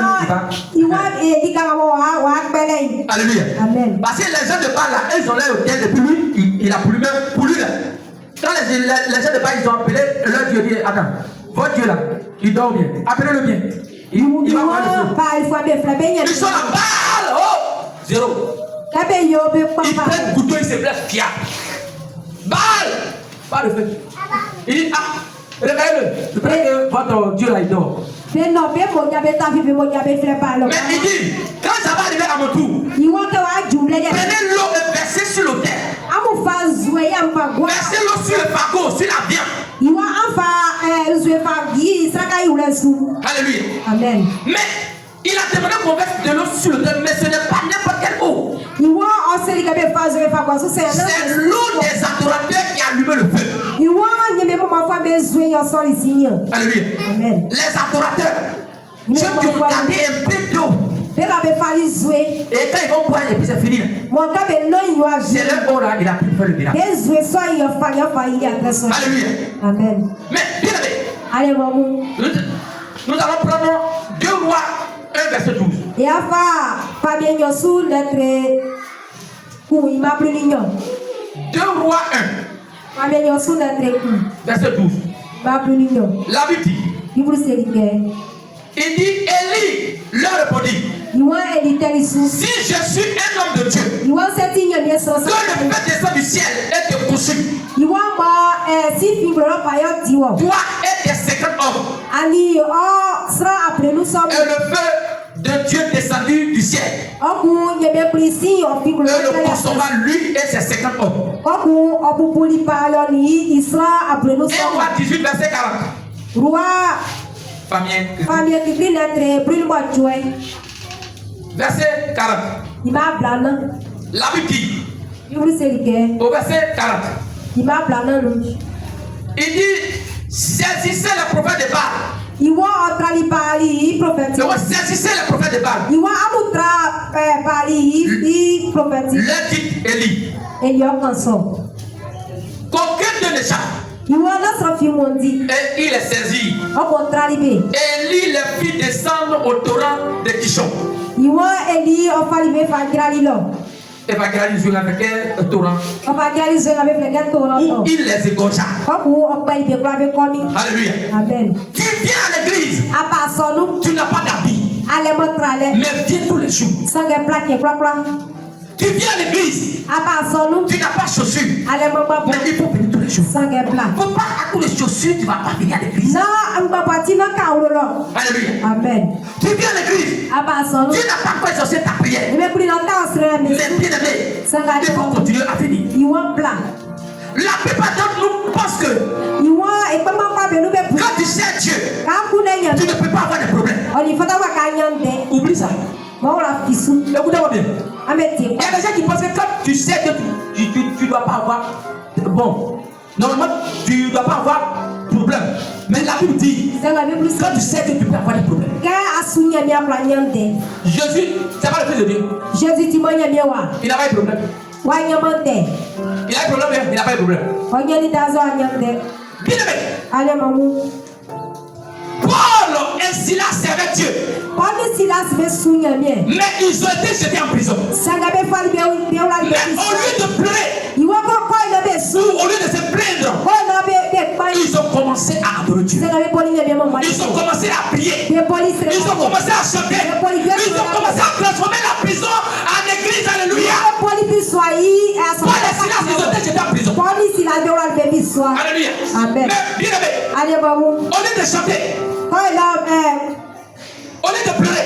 Alléluia. Amen. Parce que les gens de Baal là, ils ont l'air autel depuis lui, il a pollué même pour lui là. Quand les gens de Baal ils ont appelé leur Dieu, dit attends, votre Dieu là, il dort bien, appelez-le bien. Il va voir le feu. Ils sont là, Baal, oh, 0. Il prend le couteau, il se blesse, Pia. Baal, pas le feu. Il dit, ah, réveille-le. Je prie que votre Dieu là, il dort. Mais il dit, quand ça va arriver à mon tour, prenez l'eau et versez sur l'autel. Versez l'eau sur le fagot, sur la viande. Alléluia. Amen. Mais il a demandé qu'on verse de l'eau sur l'autel, mais ce n'est pas n'importe quelle eau. C'est l'eau des adorateurs qui a allumé le feu. Alléluia. Amen. Les adorateurs, ceux qui ont gardé un peu d'eau. Et quand ils vont boire, et puis c'est fini. C'est leur eau là, il a pu faire le miracle. Alléluia. Amen. Mais bien aimé, nous allons prendre 2 Rois 1, verset 12. 2 Rois 1, verset 12. La Bible dit, il dit, Élie leur répondit, si je suis un homme de Dieu, que le feu descend du ciel et te consume, toi et tes 50 hommes, et le feu de Dieu descendu du ciel, et le consomma lui et ses 50 hommes. Et roi 18, verset 40. Verset 40. La Bible dit, au verset 40, il dit, saisissez les prophètes de Baal. Saisissez les prophètes de Baal. Leur dit Élie, qu'aucun d'eux n'échappe. Et il est saisi. Élie les fit descendre au torrent de Kishon. Et va réaliser avec un torrent. Où il les égorgea. Alléluia. Amen. Tu viens à l'église. Tu n'as pas d'habit. Mais viens tous les jours. Tu viens à l'église. Tu n'as pas de chaussures. Mais il faut venir tous les jours. Il ne faut pas à tous les chaussures, tu ne vas pas venir à l'église. Alléluia. Amen. Tu viens à l'église. Tu n'as pas quoi exaucer ta prière. Mais bien aimé, il faut continuer à venir. La plupart d'entre nous pensent que quand tu sais Dieu, tu ne peux pas avoir de problème. Oublie ça. Écoutez-moi bien. Il y a des gens qui pensent que quand tu sais que tu ne dois pas avoir. Bon, normalement, tu ne dois pas avoir Bible dit, quand tu sais que tu peux avoir des problèmes. Jésus, c'est pas le Fils de Dieu. Il n'a pas eu de problème. Il a eu problème, il n'a pas eu de problème. Bien aimé. Paul et Silas servaient Dieu. Mais ils ont été jetés en prison. Mais au lieu de pleurer, ou au lieu de se plaindre, ils ont commencé à adorer Dieu. Ils ont commencé à prier. Ils ont commencé à chanter. Ils ont commencé à transformer la prison en église. Alléluia. Paul et Silas, ils ont été jetés en prison. Alléluia. Mais bien aimé, au lieu de chanter, au lieu de pleurer,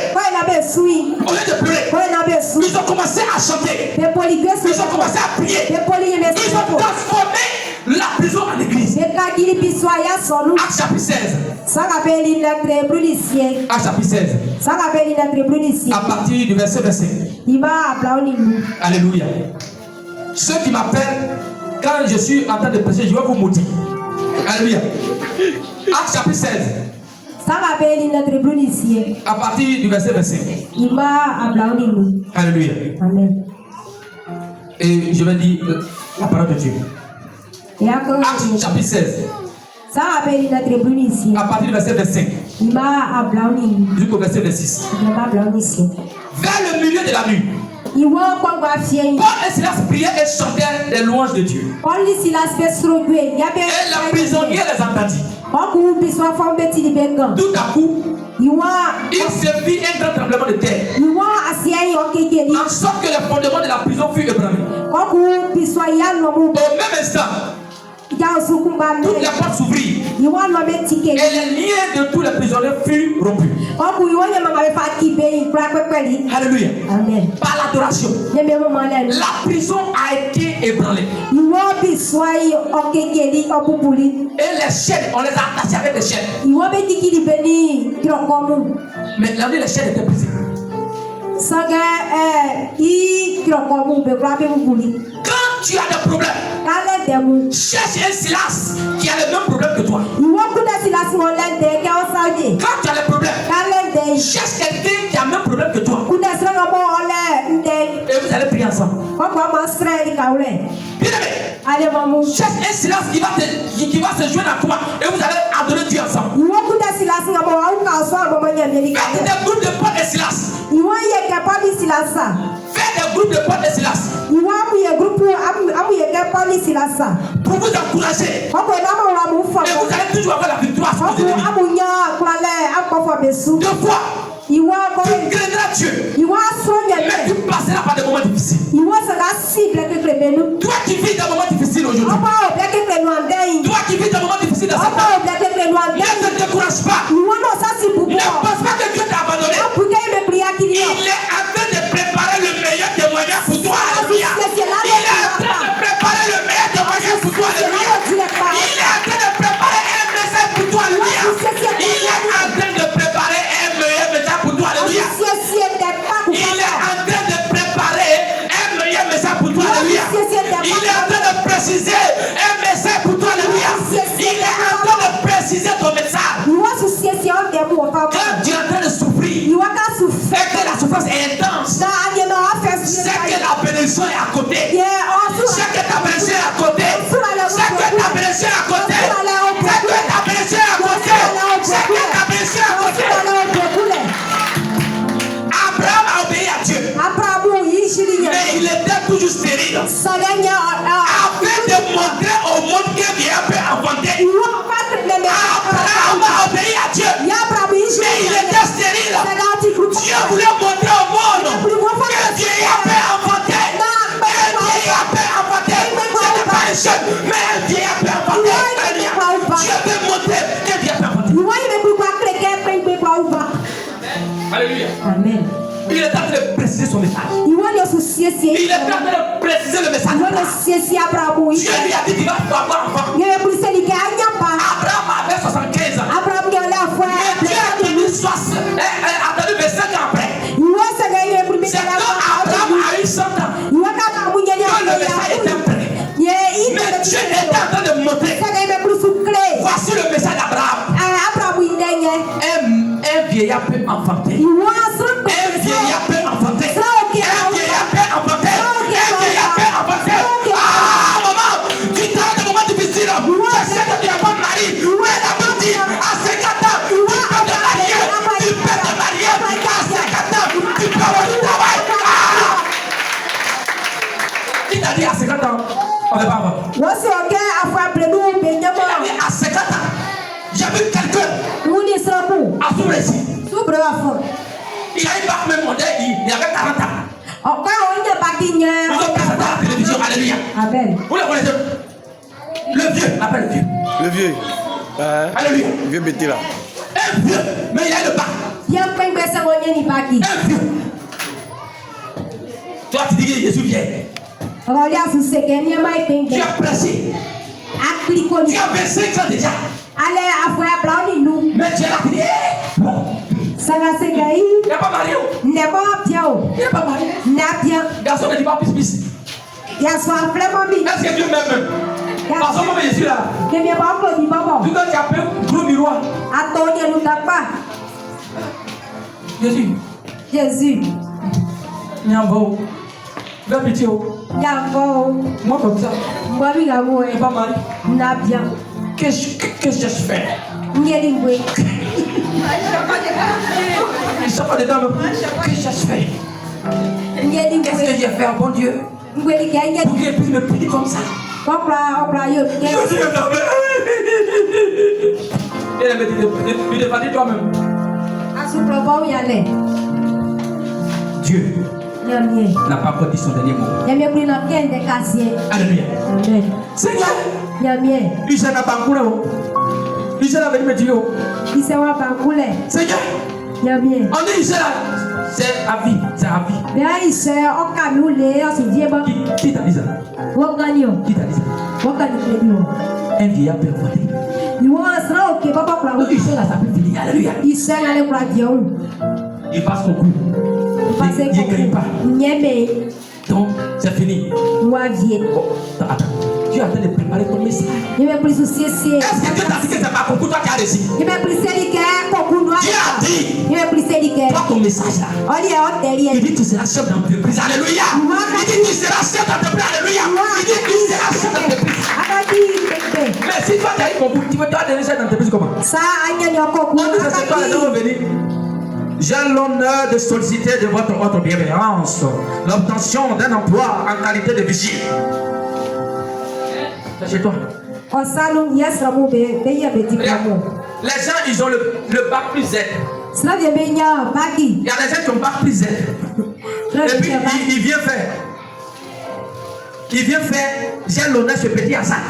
ils ont commencé à chanter. Ils ont commencé à prier. Ils ont transformé la prison en église. Acte chapitre 16. Acte chapitre 16. À partir du verset 25. Alléluia. Ceux qui m'appellent, quand je suis en train de prêcher, je vais vous maudire. Alléluia. Acte chapitre 16. À partir du verset 25. Alléluia. Amen. Et je vais lire la parole de Dieu. Acte chapitre 16. À partir du verset 25. Jusqu'au verset 26. Vers le milieu de la nuit, Paul et Silas priaient et chantèrent des louanges de Dieu. Et la prisonnière les entendit. Tout à coup, il se fit un grand tremblement de terre, en sorte que le fondement de la prison fut ébranlé. Au même instant, toutes les portes s'ouvrirent et les liens de tous les prisonniers furent rompus. Alléluia. Amen. Par l'adoration, la prison a été ébranlée. Et les chaînes, on les a attachés avec des chaînes. Mais là, les chaînes étaient brisées. Quand tu as des problèmes, cherche un Silas qui a le même problème que toi. Quand tu as des problèmes, cherche quelqu'un qui a le même problème que toi. Et vous allez prier ensemble. Bien aimé, cherche un Silas qui va se joindre à toi et vous allez adorer Dieu ensemble. Faites des groupes de Paul et Silas. Faites des groupes de Paul et Silas. Pour vous encourager. Et vous allez toujours avoir la victoire sur vos ennemis. Deux fois, tu craindras Dieu. Mais tu passeras par des moments difficiles. Toi qui vis des moments difficiles aujourd'hui. Toi qui vis des moments difficiles dans cette année. Ne te décourage pas. Ne pense pas que Dieu t'a abandonné. Il est en train de préparer le meilleur témoignage pour toi. Alléluia. Il est en train de préparer le meilleur témoignage pour toi. Alléluia. Il est en train de préparer un message pour toi. Alléluia. Il est en train de préparer un meilleur message pour toi. Alléluia. Il est en train de préparer un meilleur message pour toi. Alléluia. Il est en train de préciser un message pour toi. Alléluia. Il est en train de préciser ton message. Quand tu es en train de souffrir et que la souffrance est intense, c'est que la bénédiction est à côté. C'est que ta bénédiction est à côté. C'est que ta bénédiction est à côté. C'est que ta bénédiction est à côté. C'est que ta bénédiction est à côté. Abraham a obéi à Dieu. Mais il était toujours stérile. Afin de montrer au monde que Dieu peut inventer. Abraham a obéi à Dieu. Mais il était stérile. Dieu voulait montrer au monde que Dieu peut inventer. Dieu peut inventer. Ce n'est pas un jeune, mais Dieu peut inventer. Dieu veut montrer que Dieu peut inventer. Alléluia. Amen. Il est en train de préciser son message. Il est en train de préciser le message. Dieu lui a dit qu'il va avoir enfant. Abraham avait 75 ans. Mais Dieu a attendu 25 ans après. C'est quand Abraham a eu 100 ans que le message était prêt. Mais Dieu était en train de montrer. Voici le message d'Abraham. vieillard peut enfanter. Un vieillard peut enfanter. Un vieillard peut enfanter. Un vieillard peut enfanter. Ah, maman, tu traces des moments difficiles. Je sais que tu n'as pas de mari. Mais la maman dit, à 50 ans, tu peux te marier. Tu peux te marier. À 50 ans, tu peux avoir du travail. Qui t'a dit à 50 ans, on ne va pas avoir? Il a dit à 50 ans, j'ai vu quelqu'un à Soubrécy. Il a eu bac même modèle, il avait 40 ans. Nous sommes présentés à la télévision, alléluia. Amen. Vous le connaissez? Le vieux, appelle le vieux. Le vieux. Alléluia. Le vieux bêté là. Un vieux, mais il a le bac. Un vieux. Toi, tu dis que Jésus vient. Tu as pressé. Tu as 25 ans déjà. Mais tu es là, tu dis, il n'est pas marié. Il n'est pas marié. Garçon ne dit pas bis. Est-ce que Dieu m'aime? Parce que moi je suis là. Tout le monde qui a peur, gros miroir. Jésus. Nyambo. Fais pitié. Moi comme ça. Il n'est pas marié. Qu'est-ce que je fais? Il ne sort pas dedans. Qu'est-ce que je fais? Qu'est-ce que j'ai fait, bon Dieu? Pour qu'il puisse me punir comme ça. Je suis tu défendis toi-même. Dieu n'a pas encore dit son dernier mot. Alléluia. Seigneur, il s'est abancoué. Il s'est venu me dire. Seigneur, on dit ici là. C'est à vie. C'est à vie. Qui t'a dit ça? Qui t'a dit ça? Un vieillard peut enfanter. Il sait là, ça peut finir. Alléluia. Il passe au cou. Il ne guérit pas. Donc, c'est fini. Bon, attends. Tu es en train de préparer ton message. Est-ce que Dieu t'a dit que c'est pas concours, toi qui as réussi? Dieu a dit. Toi, ton message là. Il dit que tu seras chef d'entreprise. Alléluia. Il dit que tu seras chef d'entreprise. Alléluia. Il dit que tu seras chef d'entreprise. Mais si toi tu as eu concours, tu veux devenir chef d'entreprise comment? On dit que c'est toi les gens vont venir. J'ai l'honneur de solliciter de votre bienveillance l'obtention d'un emploi en qualité de vigile. C'est chez toi. Regarde, les gens, ils ont le bac plus Z. Il y a des gens qui ont bac plus Z. Et puis, il vient faire. J'ai l'honneur de ce petit Hassan.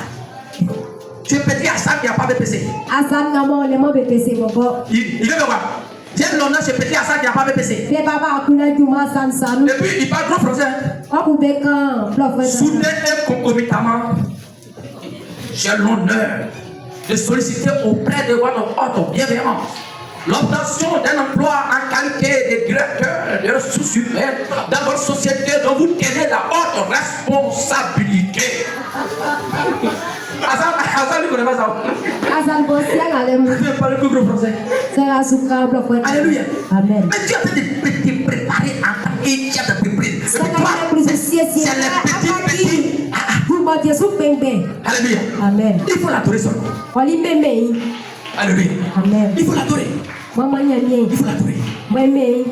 Tu es petit Hassan qui n'a pas BPC. Il veut voir. J'ai l'honneur de ce petit Hassan qui n'a pas BPC. Et puis, il parle trop français. Soudain et concomitamment, j'ai l'honneur de solliciter auprès de votre bienveillance l'obtention d'un emploi en qualité de directeur de ressources humaines dans votre société dont vous tenez la haute responsabilité. Hassan ne connaît pas ça. Je parle plus gros français. Alléluia. Amen. Mais tu es en train de te préparer en tant que chef d'entreprise. C'est les petits. Alléluia. Amen. Il faut l'adorer seulement. Alléluia. Amen. Il faut l'adorer. Il faut l'adorer. Bien aimé.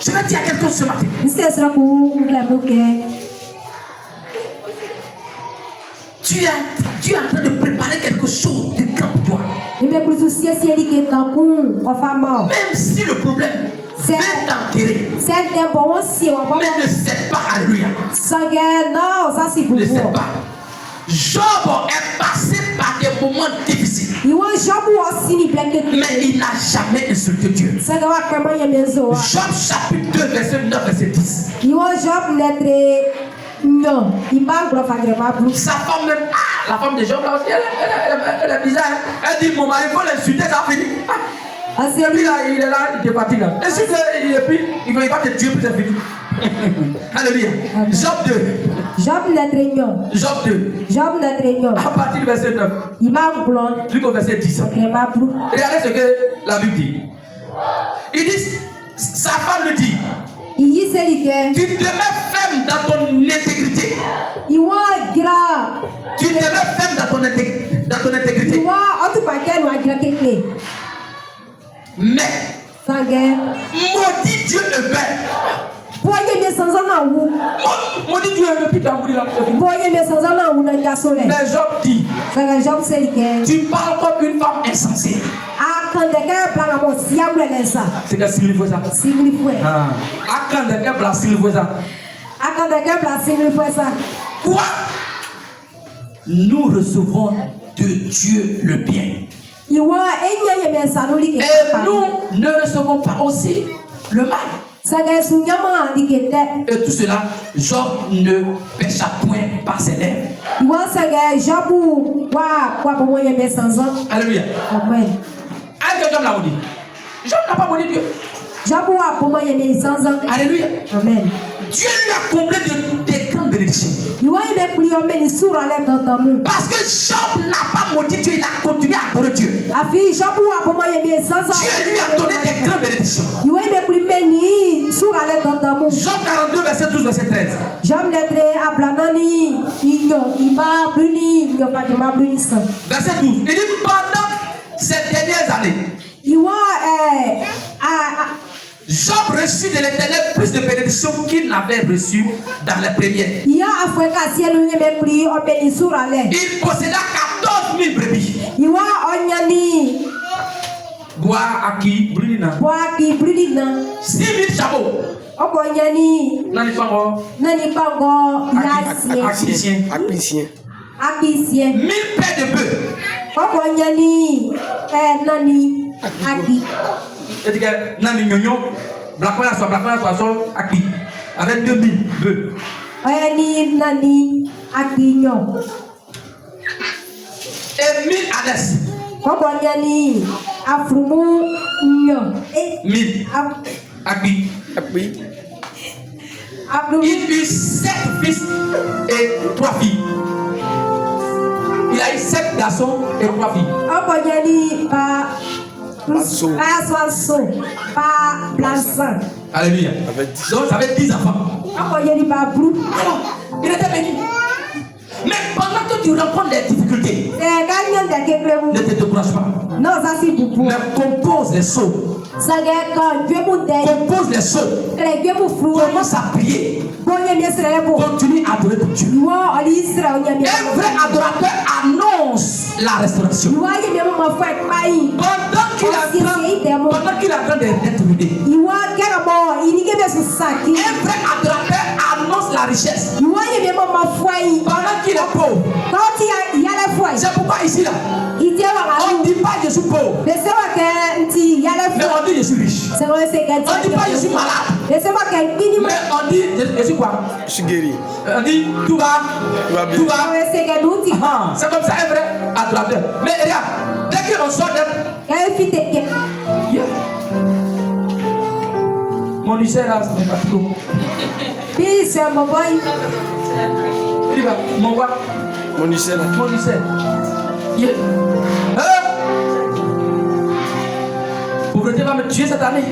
Je vais dire quelque chose ce matin. Tu es en train de préparer quelque chose de grand pour toi. Même si le problème vient t'enterrer, mais ne cède pas. Alléluia. Ne cède pas. Job est passé par des moments difficiles, mais il n'a jamais insulté Dieu. Job chapitre 2 verset 9 verset 10. Sa femme même, la femme de Job là aussi, elle est bizarre. Elle dit mon mari, il faut l'insulter, ça a fini. Et puis là, il est là, il te fatigue là. Et puis il va te tuer, puis c'est fini. Alléluia. Job 2. Job n'entraînant. Job 2. Job n'entraînant. À partir du verset 9. Il m'a blond. Jusqu'au verset 10. Regardez ce que la Bible dit. Il dit, sa femme lui dit, tu demeures ferme dans ton intégrité. Tu demeures ferme dans ton intégrité. Mais maudit Dieu le Père. Maudit Dieu le Père. Mais Job dit, tu parles comme une femme insensée. C'est que signifie ça. Quoi? Nous recevons de Dieu le bien. Et nous ne recevons pas aussi le mal. Et tout cela, Job ne pécha point par ses lèvres. Alléluia. Amen. Job l'a dit. Job n'a pas maudit Dieu. Alléluia. Amen. Dieu lui a comblé de grandes bénédictions. Parce que Job n'a pas maudit Dieu, il a continué à adorer Dieu. Dieu lui a donné des grandes bénédictions. Job 42, verset 12, verset 13. Verset 12. Il dit pendant ces dernières années, Job reçut de l'Éternel plus de bénédictions qu'il n'avait reçu dans les premières. Il posséda 14 000 brebis. Bois à qui? 6 000 chameaux. Acquisien. 1000 paires de bœufs. Et que nani nyonyo, blakoya soit acquis avec 2000 bœufs. Et 1000 ânes. 1000 acquis. Il eut 7 fils et 3 filles. Il a eu 7 garçons et 3 filles. Alléluia. Donc ça fait 10 enfants. Alors, il était béni. Mais pendant que tu rencontres des difficultés, ne te décourage pas. Mais compose les sceaux. Compose les sceaux. Commence à prier. Continue à adorer ton Dieu. Un vrai adorateur annonce la restauration. Pendant qu'il est en train d'être ruiné, un vrai adorateur annonce la richesse. Pendant qu'il est pauvre, c'est pourquoi ici là, on ne dit pas je suis pauvre, mais on dit je suis riche. On ne dit pas je suis malade, mais on dit je suis quoi? Je suis guéri. On dit tout va bien. C'est comme ça un vrai adorateur. Mais regarde, dès qu'on sort de mon lycée là, c'est pas trop. Mon lycée là. Pauvreté va me tuer cette année.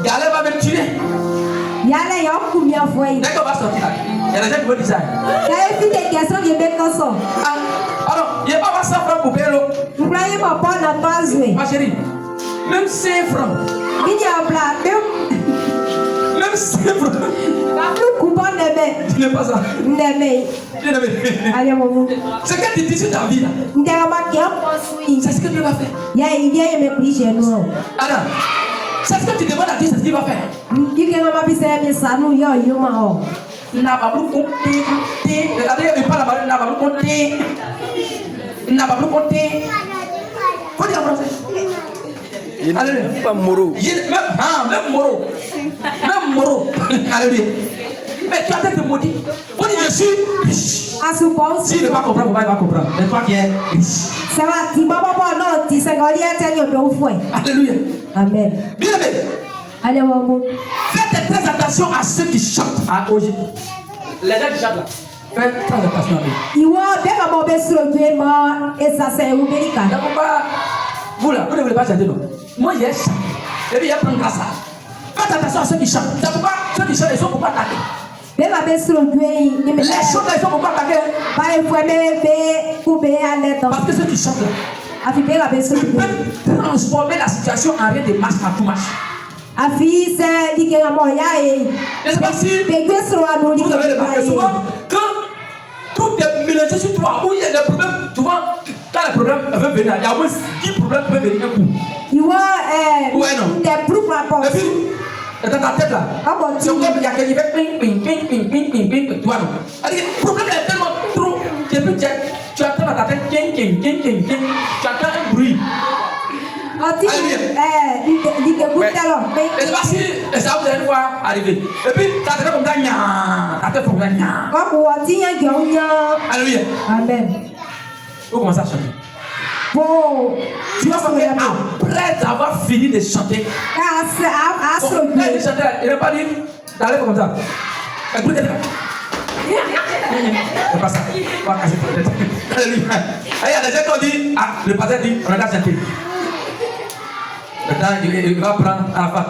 Galère va me tuer. Dès qu'on va sortir là, il y a des gens qui vont dire ça. Alors, il n'y a pas 100 francs pour payer l'eau. Ma chérie, même 5 francs. Même 5 francs. Tu n'es pas ça. C'est que tu dis sur ta vie là. C'est ce que Dieu va faire. Alors, c'est ce que tu demandes à Dieu, c'est ce qu'il va faire. Faut dire en français. Il n'est pas moro. Même moro. Alléluia. Mais tu as peut-être maudit. On dit je suis riche. S'il ne va pas comprendre, il va comprendre. Mais toi qui es riche. Alléluia. Amen. Bien aimé. Faites très attention à ceux qui chantent. Les gens qui chantent là. Faites très attention à eux. Vous là, vous ne voulez pas chanter non? Moi j'ai chanté. Et puis il y a plein de grâce là. Faites attention à ceux qui chantent. C'est pourquoi ceux qui chantent, ils sont beaucoup attaqués. Les chanteurs, ils sont beaucoup attaqués. Parce que ceux qui chantent là, ils peuvent transformer la situation en rien de match à tout match. N'est-ce pas si vous avez remarqué souvent quand tout est mélangé sur toi, où il y a des problèmes, souvent quand le problème veut venir, il y a au moins 10 problèmes qui peuvent venir un coup. Ouais, non. Et puis, dans ta tête là, c'est comme il y a quelqu'un qui fait ping, toi non. Le problème est tellement trop, tu entends dans ta tête, tu entends un bruit. Et c'est pas si ça vous allez voir arriver. Et puis, ça te fait comme ça, ta tête comme ça, Alléluia. Amen. Vous commencez à chanter. Tu vas faire après avoir fini de chanter. Il n'a pas dit d'aller comme ça. Écoutez. C'est pas ça. On va casser peut-être. Alléluia. Il y a des gens qui ont dit, le pasteur dit, on a qu'à chanter. Maintenant, il va prendre à la fin.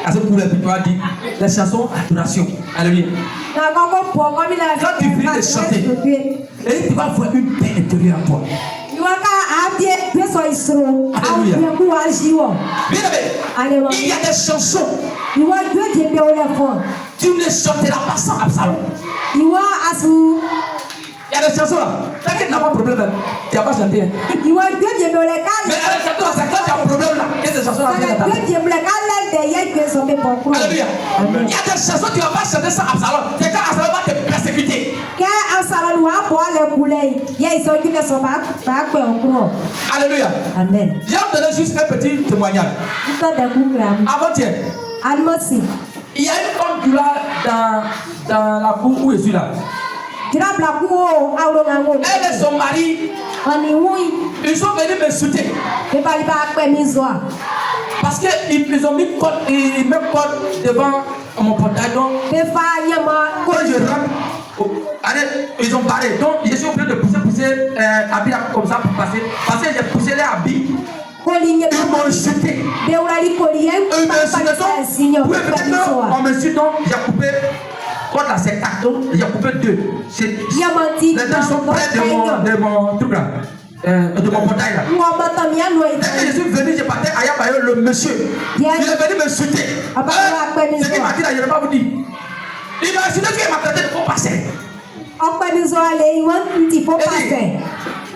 À ce coup-là, tu vas dire les chansons adoration. Alléluia. Quand tu finis de chanter, et tu vas voir une paix intérieure en toi. Alléluia. Bien-aimé, il y a des chansons. Tu ne chanteras pas sans Absalom. Il y a des chansons là. T'inquiète, tu n'as pas de problème. Tu n'as pas chanté. Mais avec les chansons, c'est quand tu as un problème là. Qu'est-ce que ces chansons là? Alléluia. Il y a des chansons que tu ne vas pas chanter sans Absalom. C'est quand Absalom va te persécuter. Alléluia. Amen. Je vais vous donner juste un petit témoignage. Avant-hier, il y a une femme qui là dans la cour où je suis là. Elle et son mari, ils sont venus me soutenir. Parce qu'ils ont mis code, ils mettent code devant mon portail. Donc, quand je rentre, ils ont barré. Donc, je suis obligé de pousser habits comme ça pour passer. Parce que j'ai poussé les habits. Ils m'ont insulté. Ils m'ont insulté. On m'insulte, donc j'ai coupé. Quand là c'est 4 ans, j'ai coupé 2. Les deux sont près de mon truc là. De mon portail là. Dès que je suis venu, j'ai parti à Yabayo, le monsieur. Il est venu m'insulter. Ce qu'il m'a dit là, je ne vais pas vous dire. Il m'a insulté qu'il m'a traité de faux passer.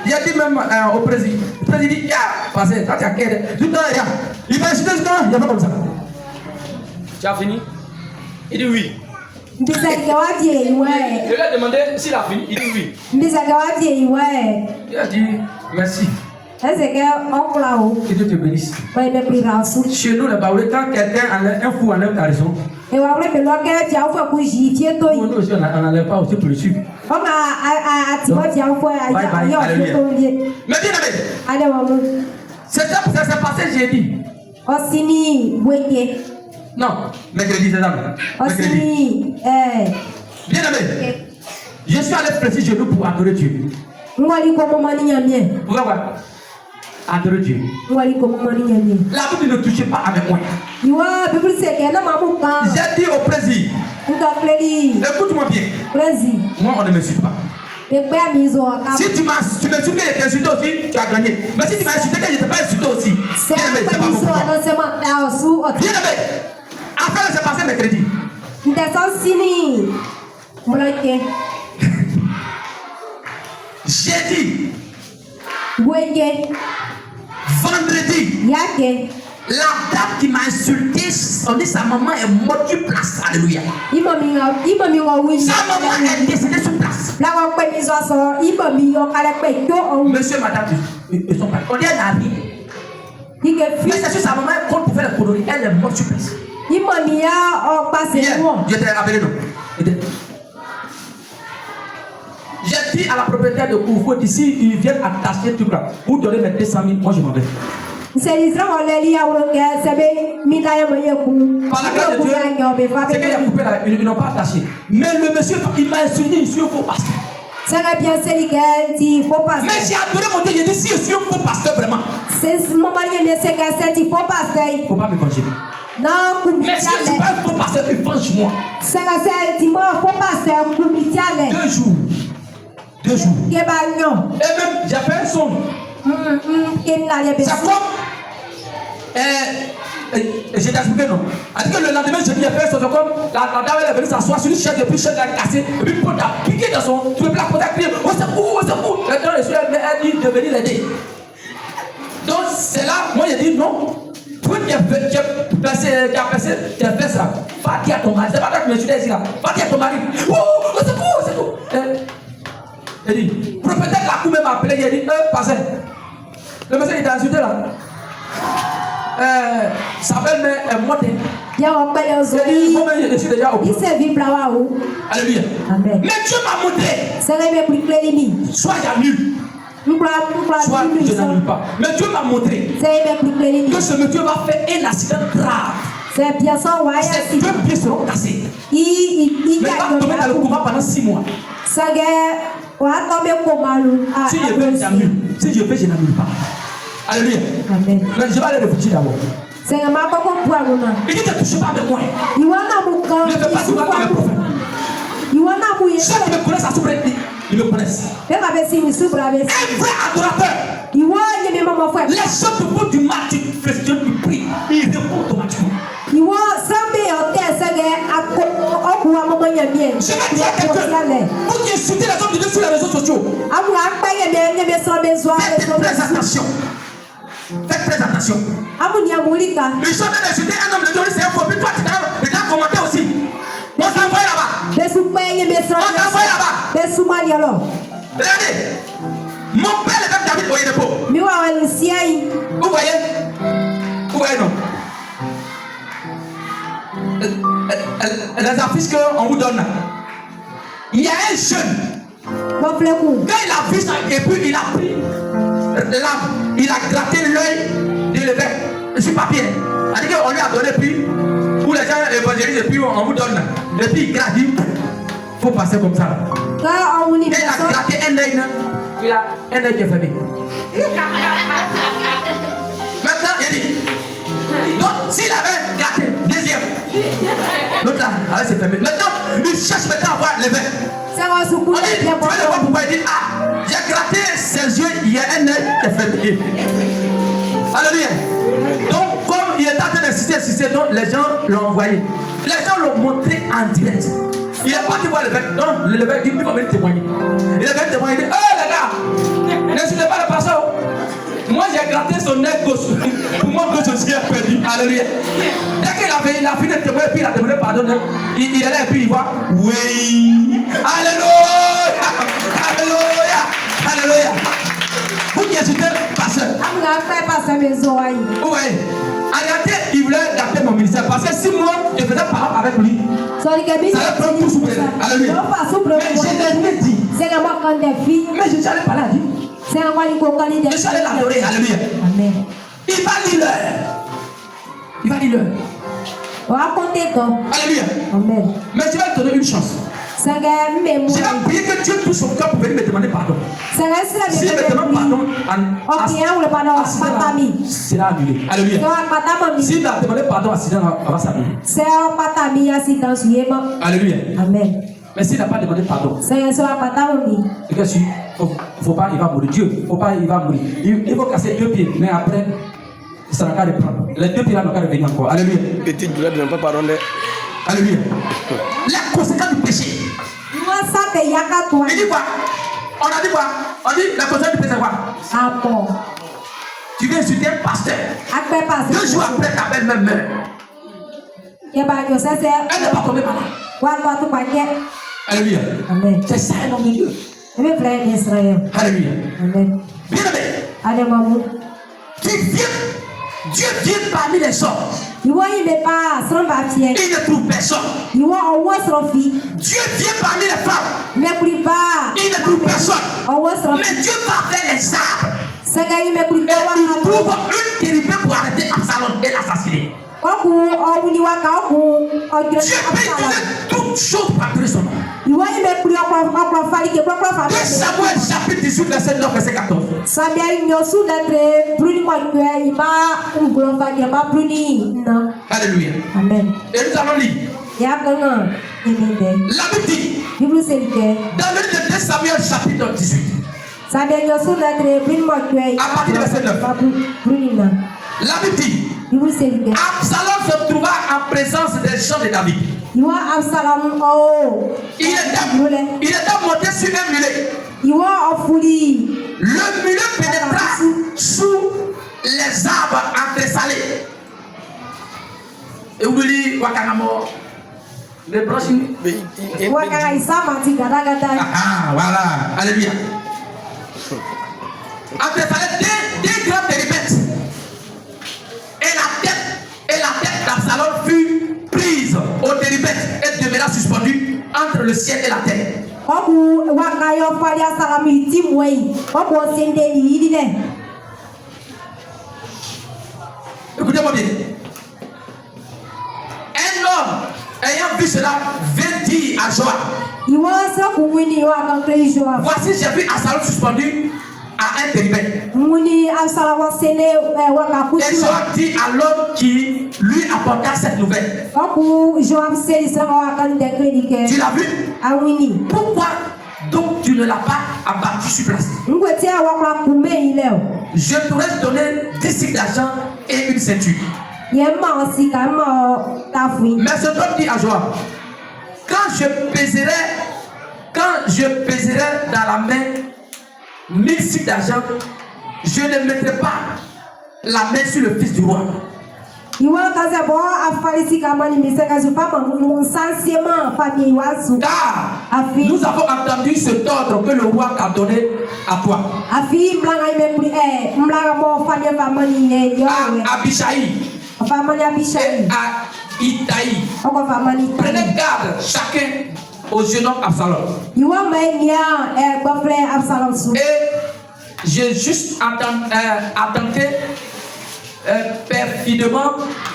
Il a dit même au président. Le président dit, passez, ça tu as quel. Il m'a insulté, il a fait comme ça. Tu as fini? Il dit oui. Je lui ai demandé s'il a fini. Il dit oui. Il a dit merci. Que Dieu te bénisse. Chez nous, les Baoulés, quand quelqu'un un fou enlève ta raison, nous aussi on n'enlève pas aussi pour le suivre. Bye bye, alléluia. Mais bien aimé, c'est ça pour ça s'est passé jeudi. Non, mercredi, c'est ça. Mercredi. Bien aimé, je suis allé presser genoux pour adorer Dieu. Pourquoi adorer Dieu. La Bible ne touchez pas avec moi. J'ai dit au président, écoute-moi bien. Moi, on ne me suit pas. Si tu m'insultes que je t'ai insulté aussi, tu as gagné. Mais si tu m'as insulté que je ne t'ai pas insulté aussi, bien aimé, c'est pas pourquoi. Bien aimé, après c'est passé mercredi. Jeudi. Vendredi. La dame qui m'a insulté, on dit sa maman est morte sur place. Alléluia. Sa maman est décédée sur place. Monsieur, madame, ils sont pas. On dit un ami. Mais c'est sûr, sa maman est contre pour faire la colonie. Elle est morte sur place. J'étais appelé non. J'ai dit à la propriétaire de Koufou, d'ici, ils viennent attacher tout là. Vous donnez mes 200 000, moi je m'en vais. Par la grâce de Dieu, c'est qu'il a coupé là, ils n'ont pas attaché. Mais le monsieur, il m'a insulté, il suis un faux pasteur. Mais j'ai adoré mon Dieu, j'ai dit si je suis un faux pasteur vraiment. Il ne faut pas me venger. Mais si je ne suis pas un faux pasteur, il venge-moi. 2 jours. Et même, j'ai fait un son. C'est comme. J'ai expliqué non. Elle dit que le lendemain, je lui ai fait un son comme. La dame elle est venue s'asseoir sur une chaise et puis chaise elle a cassé. Et puis pour a piqué dans son. Tu peux pas la crier. Oh, c'est fou, oh, c'est fou. Maintenant, elle dit de venir l'aider. Donc, c'est là, moi j'ai dit non. Toi qui as fait ça, va dire à ton mari. C'est pas toi qui me suis dit là. Va dire à ton mari. Oh, c'est fou, c'est fou. Il dit, peut-être la cour m'a appelé, il a dit, passez. Le monsieur il t'a insulté là. Sa belle-mère est morte. Il suis déjà au bout. Alléluia. Amen. Mais Dieu m'a montré. Soit j'annule. Soit je n'annule pas. Mais Dieu m'a montré que ce monsieur va faire un accident grave. Ses 2 pieds seront cassés. Mais il va tomber dans le coma pendant 6 mois. Si je veux, j'annule. Si je veux, je n'annule pas. Alléluia. Amen. Mais je vais aller réfléchir d'abord. Il dit ne touchez pas avec moi. Ne fais pas souvent comme un prophète. Ceux qui me connaissent à souveraineté, ils me connaissent. Un vrai adorateur. Les gens te font du mal, tu questionnes, tu pries. Ils répondent automatiquement. Je vais dire quelque chose. Vous qui insultez les hommes de Dieu sur les réseaux sociaux. Faites très attention. Faites très attention. Les gens viennent insulter un homme de Dieu, c'est un faux. Puis toi, tu as commenté aussi. On t'envoie là-bas. On t'envoie là-bas. Regardez. Mon père, le père David Oyedepo. Vous voyez? Vous voyez non? Les affiches qu'on vous donne là. Il y a un jeune. Quand il a vu ça, et puis il a pris l'âme, il a gratté l'œil de l'évêque sur papier. C'est-à-dire qu'on lui a donné, puis pour les gens évangélisent, et puis on vous donne. Et puis il gratte, il faut passer comme ça. Et il a gratté un œil, il a un œil qui est fermé. Maintenant, il dit, donc s'il avait gratté, deuxième, l'autre là, c'est fermé. Maintenant, il cherche maintenant à voir l'évêque. On dit, tu vas le voir pourquoi il dit, ah, j'ai gratté ses yeux, il y a un œil qui est fermé. Alléluia. Donc, comme il est en train d'insister, donc les gens l'ont envoyé. Les gens l'ont montré en direct. Il est parti voir l'évêque. Donc, l'évêque dit, il va venir témoigner. Et l'évêque témoigne, il dit, oh les gars, n'insultez pas le pasteur. Moi, j'ai gratté son œil gauche. Pour moi, gauche aussi est perdu. Alléluia. Dès qu'il a fini de témoigner, puis il a demandé pardon. Il est là et puis il voit, oui. Alléluia. Alléluia. Alléluia. Vous qui insultez, pasteur. Oui. En réalité, il voulait garder mon ministère parce que si moi, je faisais parole avec lui, ça allait prendre tout sous le. Alléluia. Mais je l'ai dit. Mais je n'allais pas la dire. Je suis allé l'adorer. Alléluia. Amen. Il va lire l'heure. Il va lire l'heure. Alléluia. Amen. Mais je vais te donner une chance. Je vais prier que Dieu touche son cœur pour venir me demander pardon. Si il me demande pardon, sera annulé. Alléluia. S'il m'a demandé pardon, accident va s'annuler. Alléluia. Amen. Mais s'il n'a pas demandé pardon, c'est que faut pas, il va mourir. Dieu, faut pas, il va mourir. Il faut casser 2 pieds, mais après, ça n'a qu'à reprendre. Les 2 pieds là n'ont qu'à revenir encore. Alléluia. Petite douleur ne peut pas pardonner. Alléluia. La conséquence du péché. Il dit quoi? On a dit quoi? On dit la conséquence du péché, c'est quoi? Tu viens insulter un pasteur. 2 jours après, ta belle-mère meurt. Elle n'est pas tombée malade. Alléluia. Amen. C'est ça un homme de Dieu. Alléluia. Amen. Bien-aimé. Dieu vient parmi les hommes. Il ne trouve personne. Dieu vient parmi les femmes. Il ne trouve personne. Mais Dieu va vers les arbres. trouve une térébé pour arrêter Absalom et l'assassiner. Dieu peut utiliser toutes choses pour accueillir son nom. 2 Samuel chapitre 18 verset 9 verset 14. Alléluia. Amen. Et nous allons lire. La Bible dit dans le livre de 2 Samuel chapitre 18 à partir du verset 9. La Bible dit Absalom se trouva en présence des champs de David. Il était monté sur un mulet. Le mulet pénétra sous les arbres entresalés. Et oublie Wakanamo. Les branches. Voilà. Alléluia. Entresalés des grands térébêtes. Et la tête d'Absalom fut prise au térébêtes et demeura suspendue entre le ciel et la terre. Écoutez-moi bien. Un homme ayant vu cela vint dire à Joab, voici j'ai vu Absalom suspendu à un térébète. Et Joab dit à l'homme qui lui apporta cette nouvelle, tu l'as vu? Pourquoi donc tu ne l'as pas abattu sur place? Je t'aurais donné 10 cycles d'argent et une ceinture. Mais ce homme dit à Joab, quand je pèserai dans la main 1000 cycles d'argent, je ne mettrai pas la main sur le fils du roi. Car nous avons entendu cet ordre que le roi a donné à toi. À Abishai et à Itaï. Prenez garde chacun au jeune homme Absalom. Et j'ai juste attenté perfidement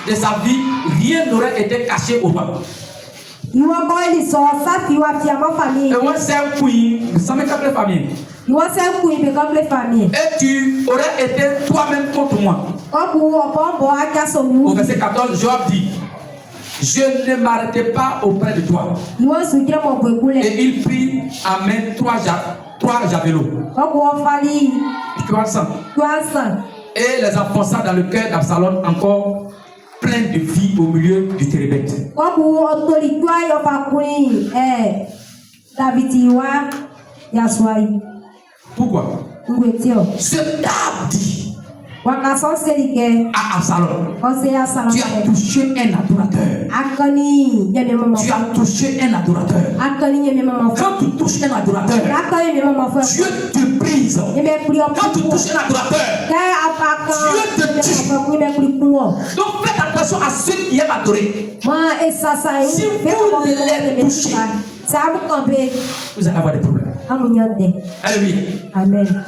de sa vie, rien n'aurait été caché au roi. Et moi, c'est un famille. Et tu aurais été toi-même contre moi. Au verset 14, Joab dit, je ne m'arrêtais pas auprès de toi. Et il prit à main 3 javelots. Et les enfonça dans le cœur d'Absalom, encore plein de vie au milieu du térébète. Pourquoi? Ce table dit à Absalom, tu as touché un adorateur. Tu as touché un adorateur. Quand tu touches un adorateur, Dieu te brise. Quand tu touches un adorateur, Dieu te tue. Donc faites attention à ceux qui aiment adorer. Si vous les touchez, vous allez avoir des problèmes. Alléluia. Amen.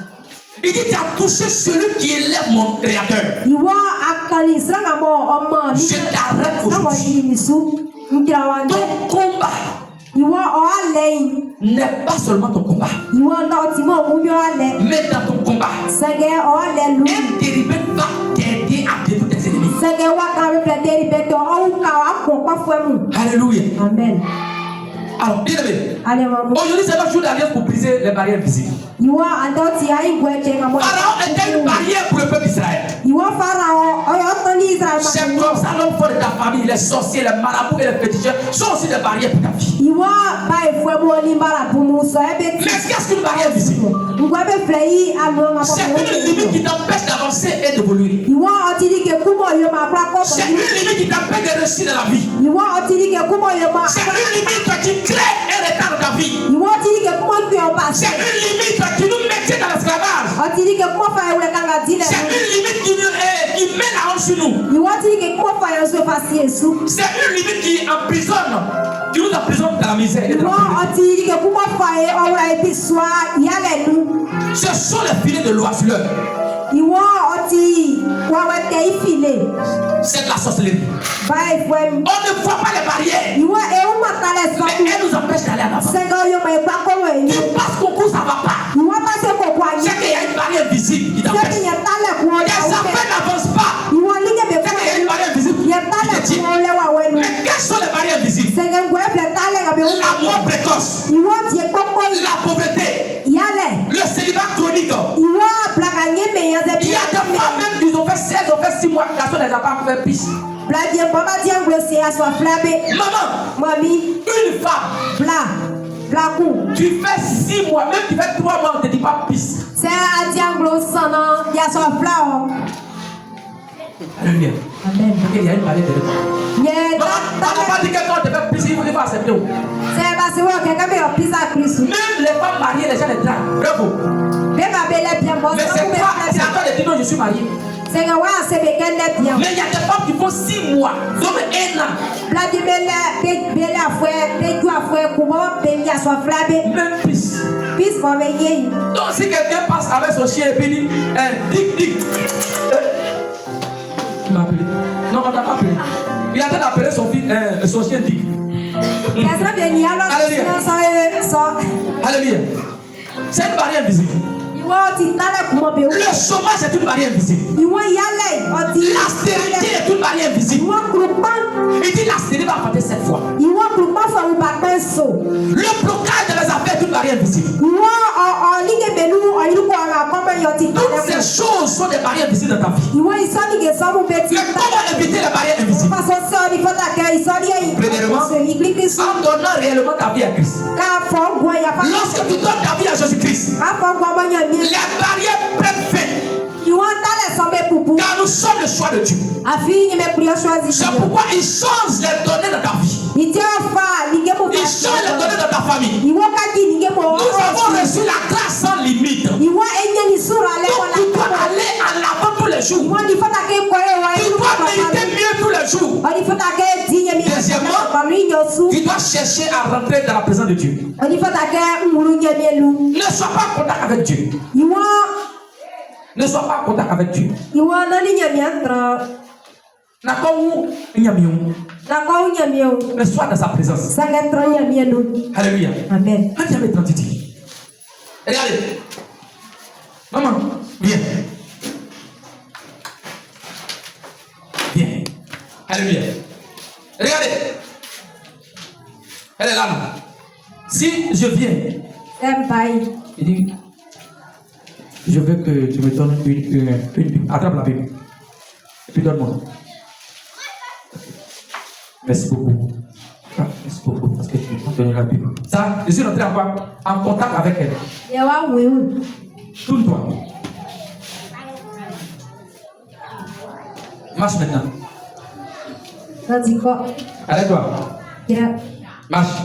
Il dit, tu as touché celui qui élève mon créateur. Je t'arrête aujourd'hui. Ton combat n'est pas seulement ton combat, mais dans ton combat, un térébète va t'aider à détruire tes ennemis. Alléluia. Amen. Alors, bien aimé, aujourd'hui c'est notre jour d'alliance pour briser les barrières visibles. Pharaon était une barrière pour le peuple d'Israël. C'est comme ça l'enfant de ta famille, les sorciers, les marabouts et les féticheurs sont aussi des barrières pour ta vie. Mais qu'est-ce qu'une barrière visible? C'est une limite qui t'empêche d'avancer et d'évoluer. C'est une limite qui t'empêche de réussir dans la vie. C'est une limite qui crée un retard dans ta vie. C'est une limite qui nous mettait dans l'esclavage. C'est une limite qui mène à honte sur nous. C'est une limite qui emprisonne, qui nous emprisonne dans la misère. Ce sont les filets de l'oiseleur. C'est de la sorcellerie. On ne voit pas les barrières. Mais elle nous empêche d'aller en avant. Tu passes concours, ça ne va pas. C'est qu'il y a une barrière visible qui t'empêche. Les affaires n'avancent pas. C'est qu'il y a une barrière visible qui te tient. Mais quelles sont les barrières visibles? La mort précoce, la pauvreté, le célibat chronique. Il y a des femmes même qui ont fait 16, ont fait 6 mois, qui ne les a pas fait pisse. Maman, une femme, tu fais 6 mois, même tu fais 3 mois, on ne te dit pas pisse. Alléluia. Amen. Il y a une barrière de l'époque. On n'a pas dit que quand on te fait pisse, il faut accepter. Même les femmes mariées, les gens les draguent. Bravo. Mais c'est quoi? C'est à toi de dire non, je suis marié. Mais il y a des femmes qui font 6 mois, donc 1 an. Même pisse. Donc si quelqu'un passe avec son chien et puis dit Dick. Tu m'as appelé? Non, on t'a pas appelé. Il est en train d'appeler son fils, son chien Dick. Alléluia. C'est une barrière visible. Le chômage est une barrière visible. L'austérité est une barrière visible. Il dit l'austérité va apporter 7 fois. Le blocage de mes affaires est une barrière visible. Toutes ces choses sont des barrières visibles dans ta vie. Mais comment éviter les barrières invisibles? Premièrement, en donnant réellement ta vie à Christ. Lorsque tu donnes ta vie à Jésus-Christ, les barrières prennent fin. Car nous sommes le choix de Dieu. C'est pourquoi il change les données dans ta vie. Il change les données dans ta famille. Nous avons reçu la grâce sans limite. Donc tu dois aller en avant tous les jours. Tu dois mériter mieux tous les jours. Deuxièmement, tu dois chercher à rentrer dans la présence de Dieu. Ne sois pas en contact avec Dieu. Ne sois pas en contact avec Dieu. Mais sois dans sa présence. Alléluia. Amen. Regardez. Maman, viens. Viens. Alléluia. Regardez. Elle est là. Si je viens, il dit, je veux que tu me donnes une attrape la Bible. Et puis donne-moi. Merci beaucoup. Merci beaucoup parce que tu m'as donné la Bible. Ça, je suis rentré en contact avec elle. Tourne-toi. Marche maintenant. Arrête-toi. Marche.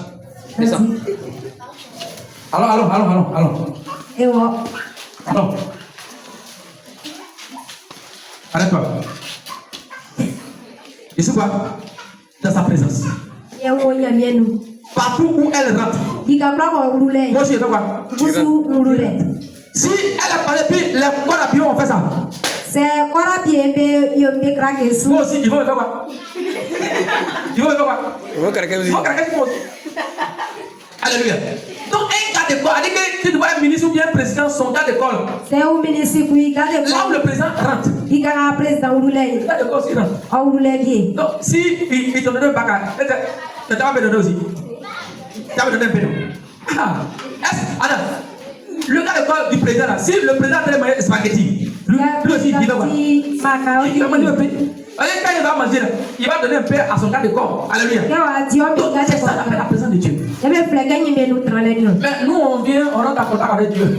Descends. Allons. Allons. Arrête-toi. Et c'est quoi? Dans sa présence. Partout où elle rentre. Moi je fais quoi? Si elle a parlé, puis les corps à pied on fait ça. Moi aussi, il faut me faire quoi? Il faut me faire quoi? Il faut craquer aussi. Alléluia. Donc un gars d'école, on dit que tu dois être ministre ou bien président, son gars d'école. Là où le président rentre. Le gars d'école aussi rentre. Donc si il te donne un bac, tu vas me donner aussi. Tu vas me donner un pédo. Alors, le gars d'école du président là, si le président a manger spaghetti, lui aussi il va voir. Il va manger un peu. Quand il va manger là, il va donner un peu à son gars d'école. Alléluia. Donc c'est ça la présence de Dieu. Mais nous on vient, on rentre en contact avec Dieu.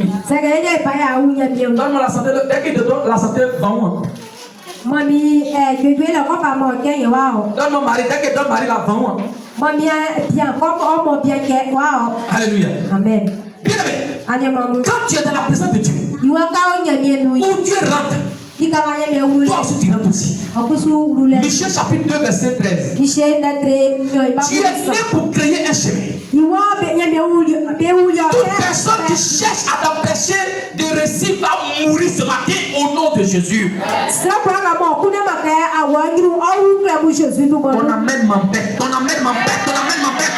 Donne-moi la santé, dès qu'il te donne la santé, vends-moi. Donne-moi Marie, dès qu'il donne Marie la vends-moi. Alléluia. Amen. Bien aimé, quand tu es dans la présence de Dieu, où Dieu rentre, toi aussi tu rentres aussi. Michée chapitre 2 verset 13. Tu es né pour créer un chemin. Toute personne qui cherche à t'empêcher de réussir va mourir ce matin au nom de Jésus. Ton amène m'embête. Ton amène m'embête. Ton amène m'embête.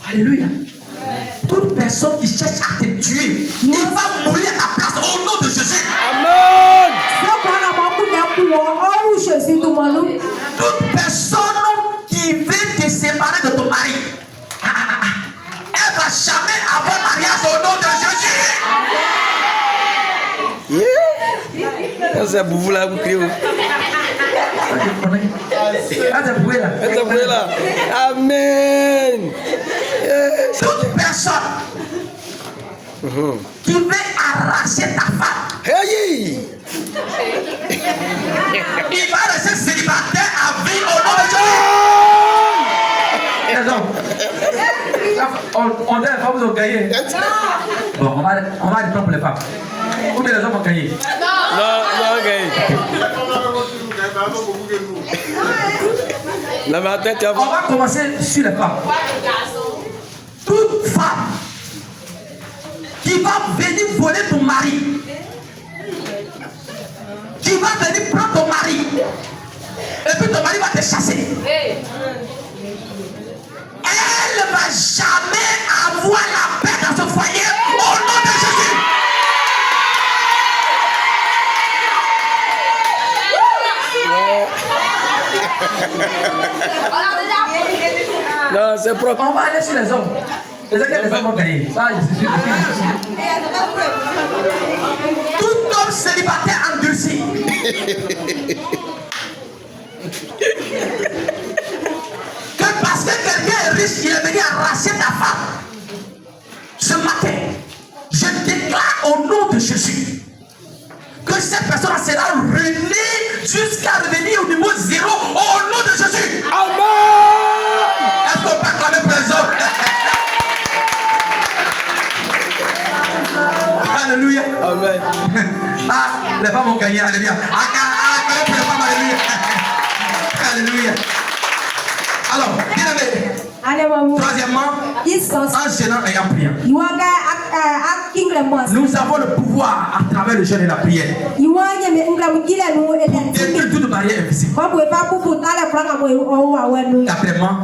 Alléluia. Toute personne qui cherche à te tuer, il va mourir à ta place au nom de Jésus. Amen. Toute personne qui veut te séparer de ton mari, elle va jamais avoir mariage au nom de Jésus. C'est vous là, vous criez. Amen. Toute personne qui veut arracher ta femme, Hey. il va rester célibataire à vie au nom de Jésus. On dit les femmes ont gagné. Bon, on va aller pour les femmes. Ou bien les hommes ont gagné. Non, ok. La matin, tu vas On va commencer sur les femmes. Toute femme qui va venir voler ton mari, qui va venir prendre ton mari, et puis ton mari va te chasser. Elle ne va jamais avoir la paix dans ce foyer au nom de Jésus. Non, c'est propre. On va aller sur les hommes. Les hommes vont gagner. Tout homme célibataire endurci. Que parce que quelqu'un est riche, il est venu arracher ta femme. Ce matin, je déclare au nom de Jésus que cette personne sera ruinée jusqu'à revenir au niveau 0 au nom de Jésus. Amen. Est-ce qu'on peut acclamer pour les hommes? Alléluia. Amen. Ah, les femmes ont gagné. Alléluia. Acclamez pour les femmes. Alléluia. Alléluia. Alors, bien aimé. Troisièmement, en jeûnant et en priant. Nous avons le pouvoir à travers le jeûne et la prière de toute barrière invisible. Quatrièmement,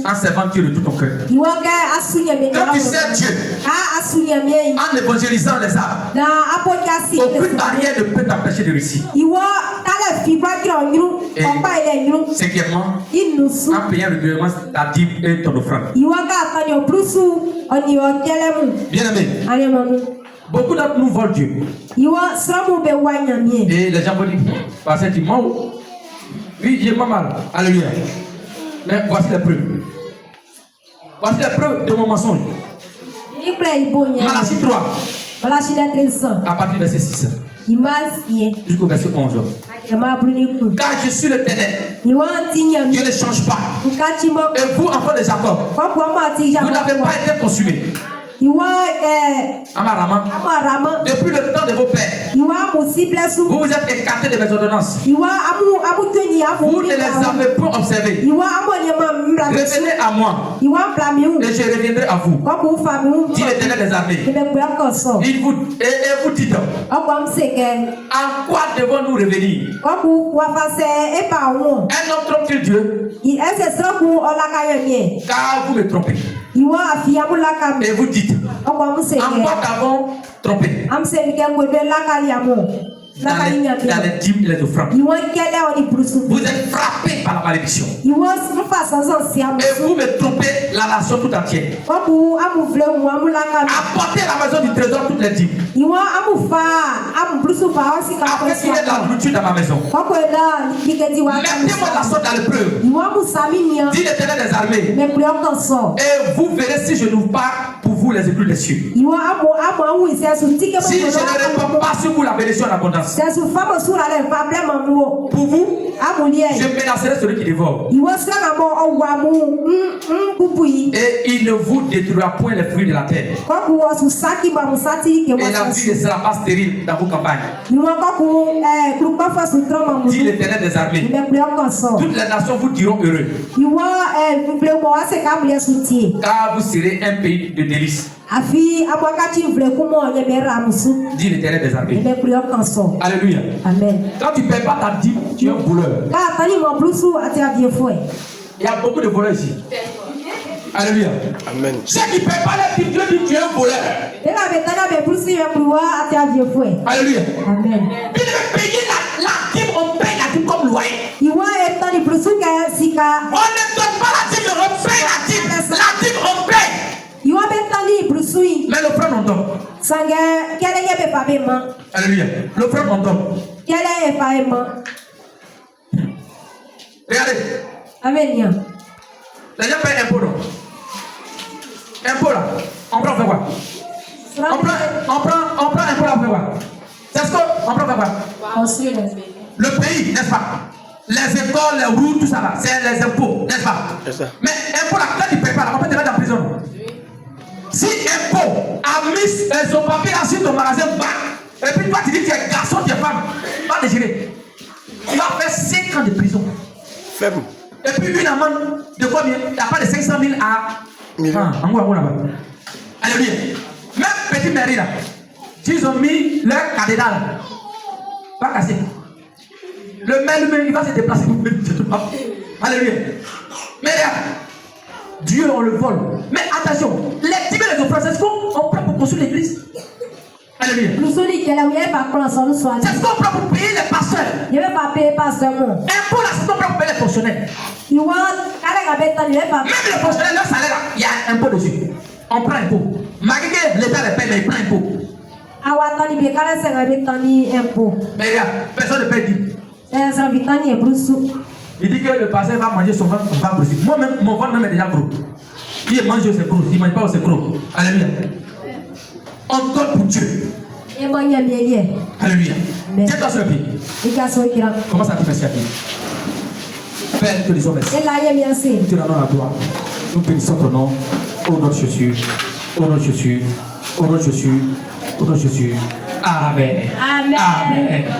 en servant Dieu de tout ton cœur. Quand tu sers Dieu, en évangélisant les âmes, aucune barrière ne peut t'empêcher de réussir. Et cinquièmement, en payant régulièrement ta dîme et ton offrande. Bien aimé, beaucoup d'entre nous volent Dieu. Et les gens vont dire, parce que tu mens. Oui, j'ai pas mal. Alléluia. Mais voici les preuves. Voici les preuves de mon mensonge. Malachie 3, à partir du verset 6 jusqu'au verset 11. Car je suis l'Éternel, Dieu ne change pas. Et vous, enfants de Jacob, vous n'avez pas été consumés. Amarama, depuis le temps de vos pères, vous vous êtes écartés de mes ordonnances. Vous ne les avez pas observées. Revenez à moi et je reviendrai à vous, dit l'Éternel des armées. Et vous dites, en quoi devons-nous revenir? Un homme trompe-t-il Dieu? Car vous me trompez. Et vous dites, en quoi t'avons trompé? Dans les dîmes et les offrandes. Vous êtes frappé par la malédiction. Et vous me trompez la nation tout entière. Apportez à la maison du trésor toutes les dîmes. Après qu'il y ait de la nourriture dans ma maison, mettez-moi la sorte dans l'épreuve, dit l'Éternel des armées, et vous verrez si je n'ouvre pas pour vous les écluses des cieux. Si je ne réponds pas sur vous la bénédiction en abondance, pour vous, je menacerai celui qui dévore. Et il ne vous détruira point les fruits de la terre. Et la vie ne sera pas stérile dans vos campagnes. Dit l'Éternel des armées. Toutes les nations vous diront heureux. Car vous serez un pays de délivrance. milices. Dis l'Éternel des armées. Alléluia. Amen. Quand tu ne paies pas ta dîme, tu es un voleur. Il y a beaucoup de voleurs ici. Alléluia. Amen. Ceux qui ne paient pas la dîme, Dieu dit tu es un voleur. Alléluia. Amen. Il devait payer la dîme, on paye la dîme comme loyer. On ne donne pas la dîme, on paye la dîme. La dîme, on paye. Mais l'offrande, on donne. Alléluia. L'offrande, on donne. Regardez. Amen. Les gens payent impôt, non? Impôt là. On prend, on fait quoi? On prend impôt là, on fait quoi? C'est ce qu'on prend, on fait quoi? Le pays, n'est-ce pas? Les écoles, les routes, tout ça là, c'est les impôts, n'est-ce pas? Mais impôt là, quand tu ne payes pas, on peut te mettre en prison. Si impôt a mis son papier là sur ton magasin bas, et puis toi tu dis que tu es garçon, tu es femme, va te gérer. Tu vas faire 5 ans de prison. Faible. Et puis une amende de combien? Il n'y a pas de 500 000 à 1 là-bas. Alléluia. Même petit mairie là, s'ils ont mis leur cadenas là, pas cassé. Le maire lui-même, il va se déplacer pour faire tout. Alléluia. Mais regarde, Dieu on le vole. Mais attention, les dîmes et les offrandes, c'est ce qu'on prend pour construire l'église. Alléluia. C'est ce qu'on prend pour payer les pasteurs. Impôt là, c'est ce qu'on prend pour payer les fonctionnaires. Même les fonctionnaires, leur salaire là, il y a un impôt dessus. On prend impôt. Malgré que l'État les paye, mais il prend impôt. Mais regarde, personne ne paye dîme. Il dit que le pasteur va manger son ventre aussi. Moi-même, mon ventre même est déjà gros. Il mange c'est gros, il ne mange pas c'est gros. Alléluia. On donne pour Dieu. Alléluia. Tiens-toi sur le pied. Commence à te faire pied. Père, nous te disons merci. Nous te rendons la gloire. Nous bénissons ton nom. Au nom de Jésus. Au nom de Jésus. Au nom de Jésus. Au nom de Jésus. Amen. Amen. Amen.